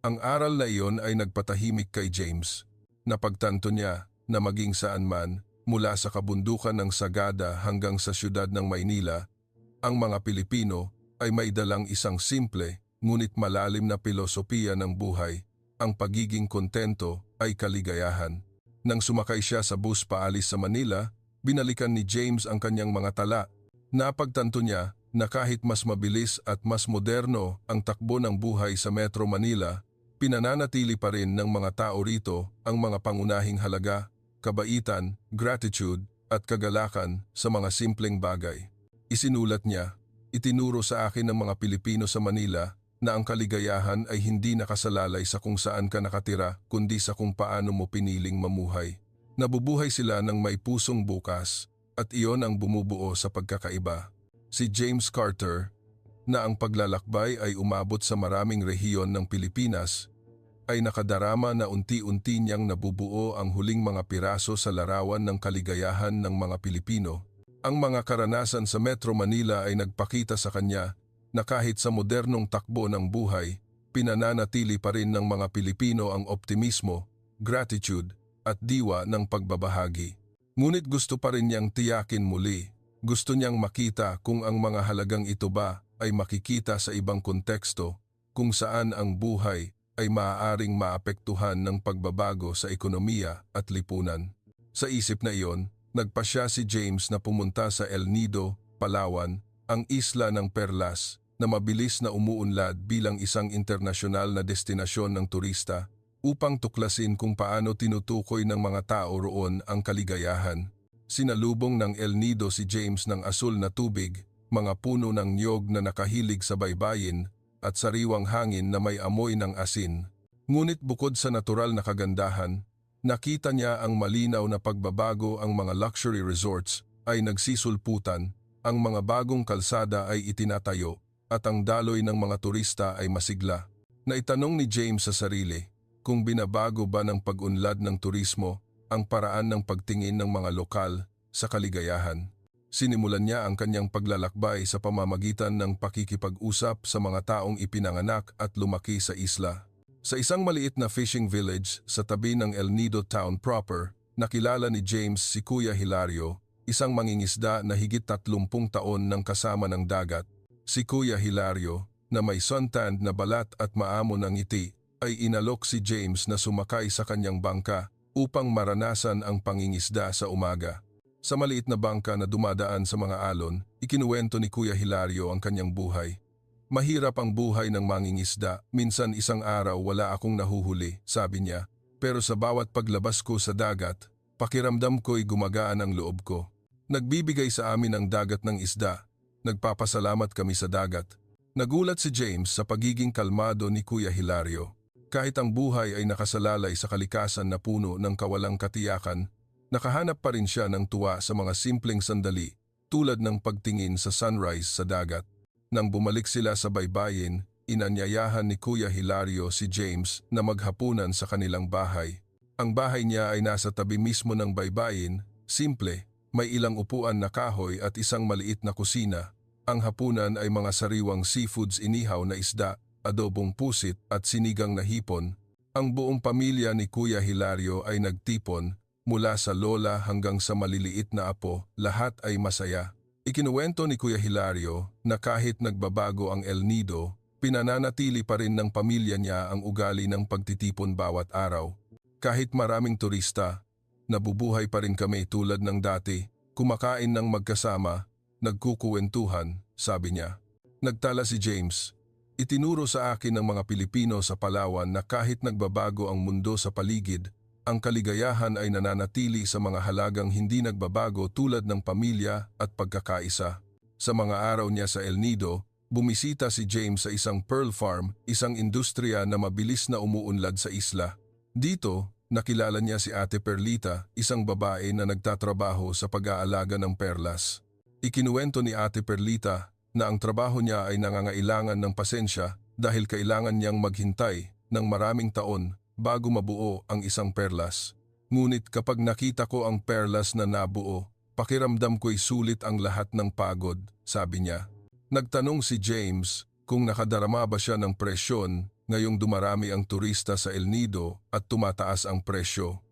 Ang aral na iyon ay nagpatahimik kay James. Napagtanto niya na maging saan man, mula sa kabundukan ng Sagada hanggang sa siyudad ng Maynila, ang mga Pilipino ay may dalang isang simple ngunit malalim na pilosopiya ng buhay. Ang pagiging kontento ay kaligayahan. Nang sumakay siya sa bus paalis sa Manila, binalikan ni James ang kanyang mga tala. Napagtanto niya na kahit mas mabilis at mas moderno ang takbo ng buhay sa Metro Manila, pinananatili pa rin ng mga tao rito ang mga pangunahing halaga, kabaitan, gratitude at kagalakan sa mga simpleng bagay. Isinulat niya, itinuro sa akin ng mga Pilipino sa Manila na ang kaligayahan ay hindi nakasalalay sa kung saan ka nakatira kundi sa kung paano mo piniling mamuhay. Nabubuhay sila ng may pusong bukas at iyon ang bumubuo sa pagkakaiba. Si James Carter, na ang paglalakbay ay umabot sa maraming rehiyon ng Pilipinas, ay nakadarama na unti-unti niyang nabubuo ang huling mga piraso sa larawan ng kaligayahan ng mga Pilipino. Ang mga karanasan sa Metro Manila ay nagpakita sa kanya na kahit sa modernong takbo ng buhay, pinananatili pa rin ng mga Pilipino ang optimismo, gratitude at diwa ng pagbabahagi. Ngunit gusto pa rin niyang tiyakin muli. Gusto niyang makita kung ang mga halagang ito ba ay makikita sa ibang konteksto, kung saan ang buhay ay maaaring maapektuhan ng pagbabago sa ekonomiya at lipunan. Sa isip na iyon, nagpasya si James na pumunta sa El Nido, Palawan, ang isla ng Perlas, na mabilis na umuunlad bilang isang internasyonal na destinasyon ng turista upang tuklasin kung paano tinutukoy ng mga tao roon ang kaligayahan. Sinalubong ng El Nido si James ng asul na tubig, mga puno ng niyog na nakahilig sa baybayin at sariwang hangin na may amoy ng asin. Ngunit bukod sa natural na kagandahan, nakita niya ang malinaw na pagbabago. Ang mga luxury resorts ay nagsisulputan, ang mga bagong kalsada ay itinatayo, at ang daloy ng mga turista ay masigla. Naitanong ni James sa sarili kung binabago ba ng pag-unlad ng turismo ang paraan ng pagtingin ng mga lokal sa kaligayahan. Sinimulan niya ang kanyang paglalakbay sa pamamagitan ng pakikipag-usap sa mga taong ipinanganak at lumaki sa isla. Sa isang maliit na fishing village sa tabi ng El Nido Town proper, nakilala ni James si Kuya Hilario, isang mangingisda na higit 30 taon nang kasama ng dagat. Si Kuya Hilario, na may suntanned na balat at maamo ng ngiti, ay inalok si James na sumakay sa kanyang bangka upang maranasan ang pangingisda sa umaga. Sa maliit na bangka na dumadaan sa mga alon, ikinuwento ni Kuya Hilario ang kanyang buhay. Mahirap ang buhay ng mangingisda, minsan isang araw wala akong nahuhuli, sabi niya. Pero sa bawat paglabas ko sa dagat, pakiramdam ko'y gumagaan ang loob ko. Nagbibigay sa amin ang dagat ng isda. Nagpapasalamat kami sa dagat. Nagulat si James sa pagiging kalmado ni Kuya Hilario. Kahit ang buhay ay nakasalalay sa kalikasan na puno ng kawalang katiyakan, nakahanap pa rin siya ng tuwa sa mga simpleng sandali tulad ng pagtingin sa sunrise sa dagat. Nang bumalik sila sa baybayin, inanyayahan ni Kuya Hilario si James na maghapunan sa kanilang bahay. Ang bahay niya ay nasa tabi mismo ng baybayin, simple, may ilang upuan na kahoy at isang maliit na kusina. Ang hapunan ay mga sariwang seafoods, inihaw na isda, adobong pusit at sinigang na hipon. Ang buong pamilya ni Kuya Hilario ay nagtipon, mula sa lola hanggang sa maliliit na apo, lahat ay masaya. Ikinuwento ni Kuya Hilario na kahit nagbabago ang El Nido, pinananatili pa rin ng pamilya niya ang ugali ng pagtitipon bawat araw. Kahit maraming turista, nabubuhay pa rin kami tulad ng dati, kumakain ng magkasama, nagkukuwentuhan, sabi niya. Nagtala si James. Itinuro sa akin ng mga Pilipino sa Palawan na kahit nagbabago ang mundo sa paligid, ang kaligayahan ay nananatili sa mga halagang hindi nagbabago tulad ng pamilya at pagkakaisa. Sa mga araw niya sa El Nido, bumisita si James sa isang pearl farm, isang industriya na mabilis na umuunlad sa isla. Dito, nakilala niya si Ate Perlita, isang babae na nagtatrabaho sa pag-aalaga ng perlas. Ikinuwento ni Ate Perlita na ang trabaho niya ay nangangailangan ng pasensya dahil kailangan niyang maghintay ng maraming taon bago mabuo ang isang perlas. Ngunit kapag nakita ko ang perlas na nabuo, pakiramdam ko'y sulit ang lahat ng pagod, sabi niya. Nagtanong si James kung nakadarama ba siya ng presyon ngayong dumarami ang turista sa El Nido at tumataas ang presyo.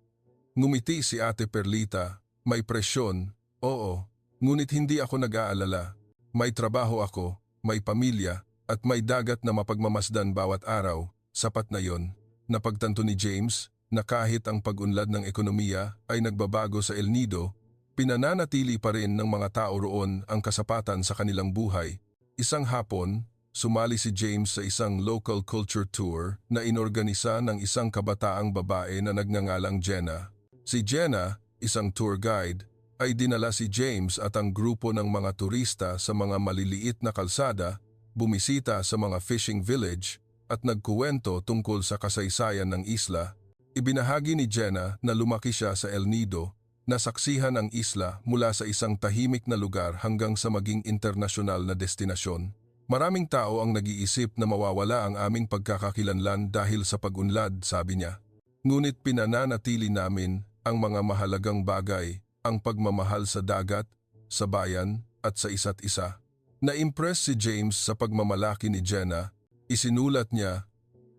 Ngumiti si Ate Perlita, may presyon, oo, ngunit hindi ako nag-aalala. May trabaho ako, may pamilya, at may dagat na mapagmamasdan bawat araw, sapat na yon. Napagtanto ni James na kahit ang pag-unlad ng ekonomiya ay nagbabago sa El Nido, pinananatili pa rin ng mga tao roon ang kasapatan sa kanilang buhay. Isang hapon, sumali si James sa isang local culture tour na inorganisa ng isang kabataang babae na nagngangalang Jenna. Si Jenna, isang tour guide, ay dinala si James at ang grupo ng mga turista sa mga maliliit na kalsada, bumisita sa mga fishing village at nagkuwento tungkol sa kasaysayan ng isla. Ibinahagi ni Jenna na lumaki siya sa El Nido, nasaksihan ang isla mula sa isang tahimik na lugar hanggang sa maging internasyonal na destinasyon. Maraming tao ang nag-iisip na mawawala ang aming pagkakakilanlan dahil sa pag-unlad, sabi niya. Ngunit pinananatili namin ang mga mahalagang bagay, ang pagmamahal sa dagat, sa bayan at sa isa't isa. Na-impress si James sa pagmamalaki ni Jenna. Isinulat niya,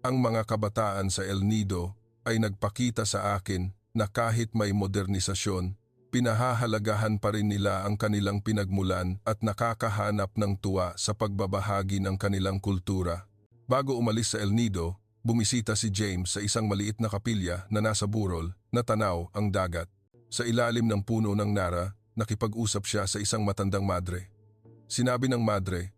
ang mga kabataan sa El Nido ay nagpakita sa akin na kahit may modernisasyon, pinahahalagahan pa rin nila ang kanilang pinagmulan at nakakahanap ng tuwa sa pagbabahagi ng kanilang kultura. Bago umalis sa El Nido, bumisita si James sa isang maliit na kapilya na nasa burol na tanaw ang dagat. Sa ilalim ng puno ng nara, nakipag-usap siya sa isang matandang madre. Sinabi ng madre,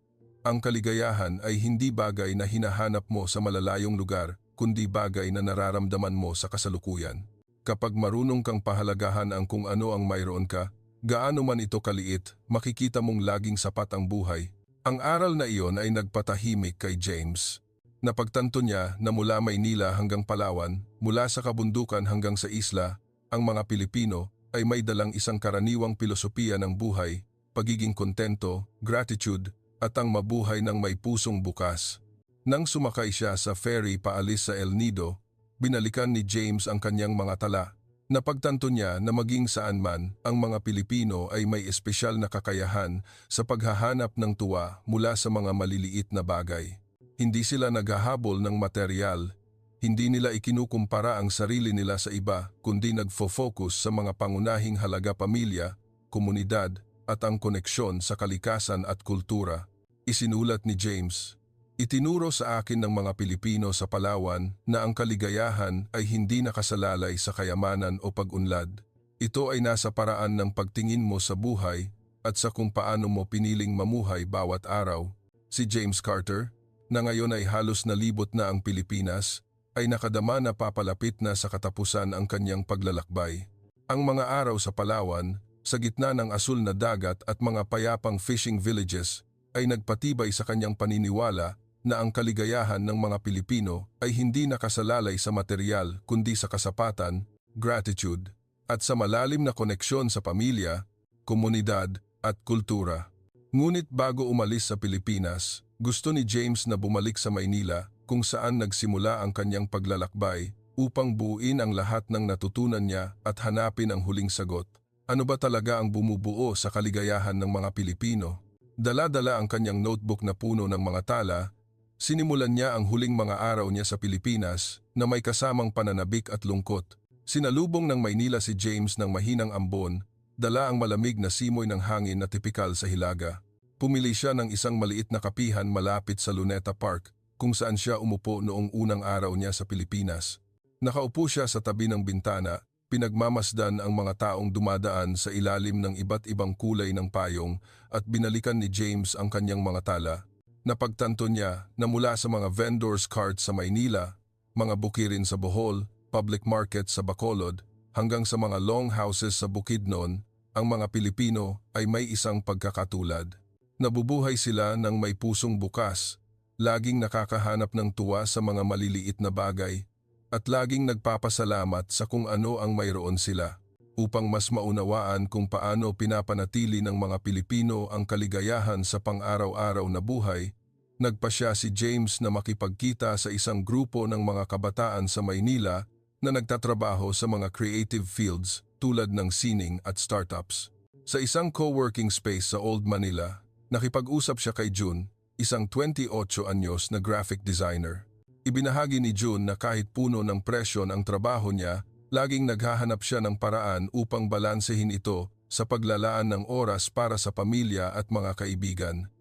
ang kaligayahan ay hindi bagay na hinahanap mo sa malalayong lugar, kundi bagay na nararamdaman mo sa kasalukuyan. Kapag marunong kang pahalagahan ang kung ano ang mayroon ka, gaano man ito kaliit, makikita mong laging sapat ang buhay. Ang aral na iyon ay nagpatahimik kay James. Napagtanto niya na mula Maynila hanggang Palawan, mula sa kabundukan hanggang sa isla, ang mga Pilipino ay may dalang isang karaniwang pilosopiya ng buhay, pagiging kontento, gratitude, at ang mabuhay ng may pusong bukas. Nang sumakay siya sa ferry paalis sa El Nido, binalikan ni James ang kanyang mga tala. Napagtanto niya na maging saan man, ang mga Pilipino ay may espesyal na kakayahan sa paghahanap ng tuwa mula sa mga maliliit na bagay. Hindi sila naghahabol ng material, hindi nila ikinukumpara ang sarili nila sa iba, kundi nagfo-focus sa mga pangunahing halaga pamilya, komunidad, at ang koneksyon sa kalikasan at kultura. Isinulat ni James, itinuro sa akin ng mga Pilipino sa Palawan na ang kaligayahan ay hindi nakasalalay sa kayamanan o pag-unlad. Ito ay nasa paraan ng pagtingin mo sa buhay at sa kung paano mo piniling mamuhay bawat araw. Si James Carter, na ngayon ay halos nalibot na ang Pilipinas, ay nakadama na papalapit na sa katapusan ang kanyang paglalakbay. Ang mga araw sa Palawan, sa gitna ng asul na dagat at mga payapang fishing villages, ay nagpatibay sa kanyang paniniwala na ang kaligayahan ng mga Pilipino ay hindi nakasalalay sa material kundi sa kasapatan, gratitude, at sa malalim na koneksyon sa pamilya, komunidad at kultura. Ngunit bago umalis sa Pilipinas, gusto ni James na bumalik sa Maynila kung saan nagsimula ang kanyang paglalakbay upang buuin ang lahat ng natutunan niya at hanapin ang huling sagot. Ano ba talaga ang bumubuo sa kaligayahan ng mga Pilipino? Dala-dala ang kanyang notebook na puno ng mga tala, sinimulan niya ang huling mga araw niya sa Pilipinas na may kasamang pananabik at lungkot. Sinalubong ng Maynila si James ng mahinang ambon, dala ang malamig na simoy ng hangin na tipikal sa Hilaga. Pumili siya ng isang maliit na kapihan malapit sa Luneta Park kung saan siya umupo noong unang araw niya sa Pilipinas. Nakaupo siya sa tabi ng bintana, pinagmamasdan ang mga taong dumadaan sa ilalim ng iba't ibang kulay ng payong at binalikan ni James ang kanyang mga tala. Napagtanto niya na mula sa mga vendors cart sa Maynila, mga bukirin sa Bohol public market sa Bacolod, hanggang sa mga long houses sa Bukidnon, ang mga Pilipino ay may isang pagkakatulad. Nabubuhay sila ng may pusong bukas, laging nakakahanap ng tuwa sa mga maliliit na bagay, at laging nagpapasalamat sa kung ano ang mayroon sila. Upang mas maunawaan kung paano pinapanatili ng mga Pilipino ang kaligayahan sa pang-araw-araw na buhay, nagpasya si James na makipagkita sa isang grupo ng mga kabataan sa Maynila na nagtatrabaho sa mga creative fields tulad ng sining at startups. Sa isang co-working space sa Old Manila, nakipag-usap siya kay June, isang 28 anyos na graphic designer. Ibinahagi ni June na kahit puno ng presyon ang trabaho niya, laging naghahanap siya ng paraan upang balansehin ito sa paglalaan ng oras para sa pamilya at mga kaibigan.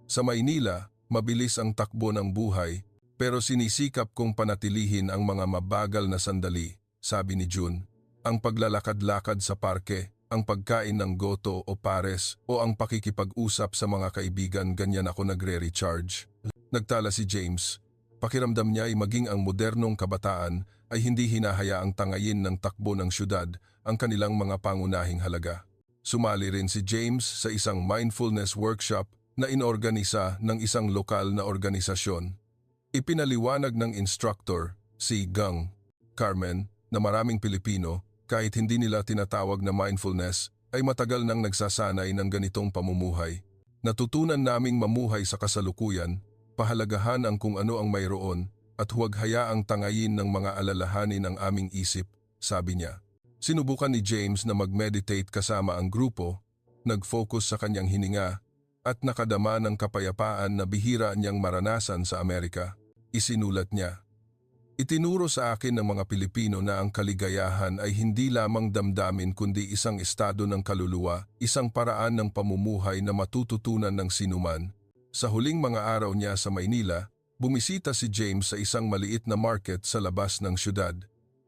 Sa Maynila, mabilis ang takbo ng buhay, pero sinisikap kong panatilihin ang mga mabagal na sandali, sabi ni June. Ang paglalakad-lakad sa parke, ang pagkain ng goto o pares, o ang pakikipag-usap sa mga kaibigan, ganyan ako nagre-recharge. Nagtala si James. Pakiramdam niya ay maging ang modernong kabataan ay hindi hinahayaang tangayin ng takbo ng syudad ang kanilang mga pangunahing halaga. Sumali rin si James sa isang mindfulness workshop na inorganisa ng isang lokal na organisasyon. Ipinaliwanag ng instructor, si Gang Carmen, na maraming Pilipino, kahit hindi nila tinatawag na mindfulness, ay matagal nang nagsasanay ng ganitong pamumuhay. Natutunan naming mamuhay sa kasalukuyan, pahalagahan ang kung ano ang mayroon, at huwag hayaang tangayin ng mga alalahanin ng aming isip, sabi niya. Sinubukan ni James na mag-meditate kasama ang grupo, nag-focus sa kanyang hininga, at nakadama ng kapayapaan na bihira niyang maranasan sa Amerika. Isinulat niya. Itinuro sa akin ng mga Pilipino na ang kaligayahan ay hindi lamang damdamin kundi isang estado ng kaluluwa, isang paraan ng pamumuhay na matututunan ng sinuman. Sa huling mga araw niya sa Maynila, bumisita si James sa isang maliit na market sa labas ng syudad.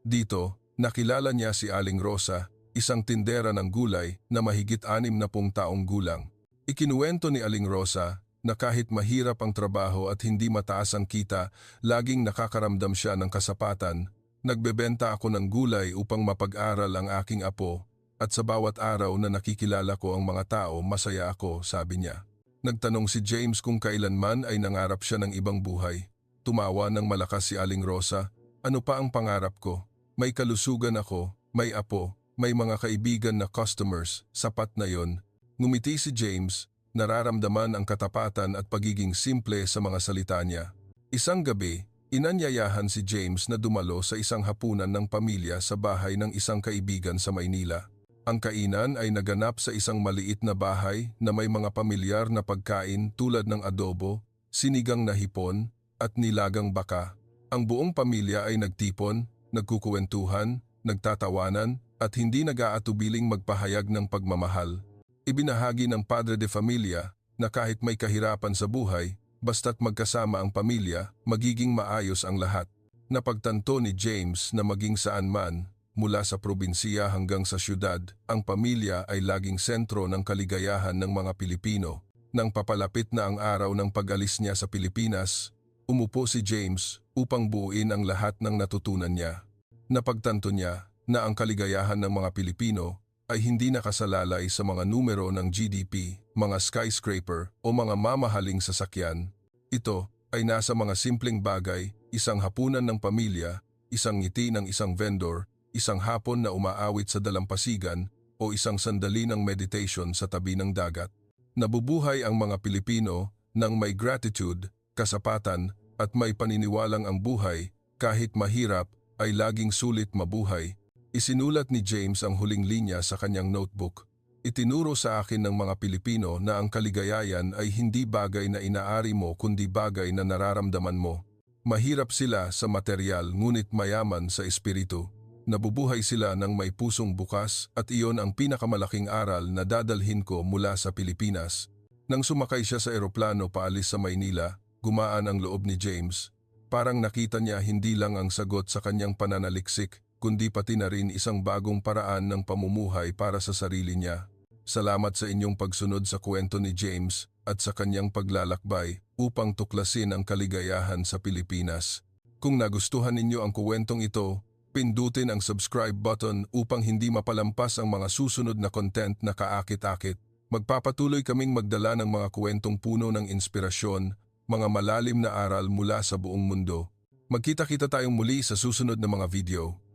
Dito, nakilala niya si Aling Rosa, isang tindera ng gulay na mahigit 60 taong gulang. Ikinuwento ni Aling Rosa na kahit mahirap ang trabaho at hindi mataas ang kita, laging nakakaramdam siya ng kasapatan. Nagbebenta ako ng gulay upang mapag-aral ang aking apo, at sa bawat araw na nakikilala ko ang mga tao, masaya ako, sabi niya. Nagtanong si James kung kailanman ay nangarap siya ng ibang buhay. Tumawa ng malakas si Aling Rosa. Ano pa ang pangarap ko? May kalusugan ako, may apo, may mga kaibigan na customers, sapat na yon. Ngumiti si James, nararamdaman ang katapatan at pagiging simple sa mga salita niya. Isang gabi, inanyayahan si James na dumalo sa isang hapunan ng pamilya sa bahay ng isang kaibigan sa Maynila. Ang kainan ay naganap sa isang maliit na bahay na may mga pamilyar na pagkain tulad ng adobo, sinigang na hipon, at nilagang baka. Ang buong pamilya ay nagtipon, nagkukuwentuhan, nagtatawanan, at hindi nag-aatubiling magpahayag ng pagmamahal. Ibinahagi ng padre de familia na kahit may kahirapan sa buhay, basta't magkasama ang pamilya, magiging maayos ang lahat. Napagtanto ni James na maging saan man, mula sa probinsiya hanggang sa syudad, ang pamilya ay laging sentro ng kaligayahan ng mga Pilipino. Nang papalapit na ang araw ng pag-alis niya sa Pilipinas, umupo si James upang buuin ang lahat ng natutunan niya. Napagtanto niya na ang kaligayahan ng mga Pilipino ay hindi nakasalalay sa mga numero ng GDP, mga skyscraper o mga mamahaling sasakyan. Ito ay nasa mga simpleng bagay, isang hapunan ng pamilya, isang ngiti ng isang vendor, isang hapon na umaawit sa dalampasigan o isang sandali ng meditation sa tabi ng dagat. Nabubuhay ang mga Pilipino ng may gratitude, kasapatan at may paniniwalang ang buhay kahit mahirap ay laging sulit mabuhay. Isinulat ni James ang huling linya sa kanyang notebook. Itinuro sa akin ng mga Pilipino na ang kaligayahan ay hindi bagay na inaari mo kundi bagay na nararamdaman mo. Mahirap sila sa material ngunit mayaman sa espiritu. Nabubuhay sila ng may pusong bukas at iyon ang pinakamalaking aral na dadalhin ko mula sa Pilipinas. Nang sumakay siya sa eroplano paalis sa Maynila, gumaan ang loob ni James. Parang nakita niya hindi lang ang sagot sa kanyang pananaliksik, kundi pati na rin isang bagong paraan ng pamumuhay para sa sarili niya. Salamat sa inyong pagsunod sa kwento ni James at sa kanyang paglalakbay upang tuklasin ang kaligayahan sa Pilipinas. Kung nagustuhan ninyo ang kwentong ito, Pindutin ang subscribe button upang hindi mapalampas ang mga susunod na content na kaakit-akit. Magpapatuloy kaming magdala ng mga kwentong puno ng inspirasyon, mga malalim na aral mula sa buong mundo. Magkita-kita tayong muli sa susunod na mga video.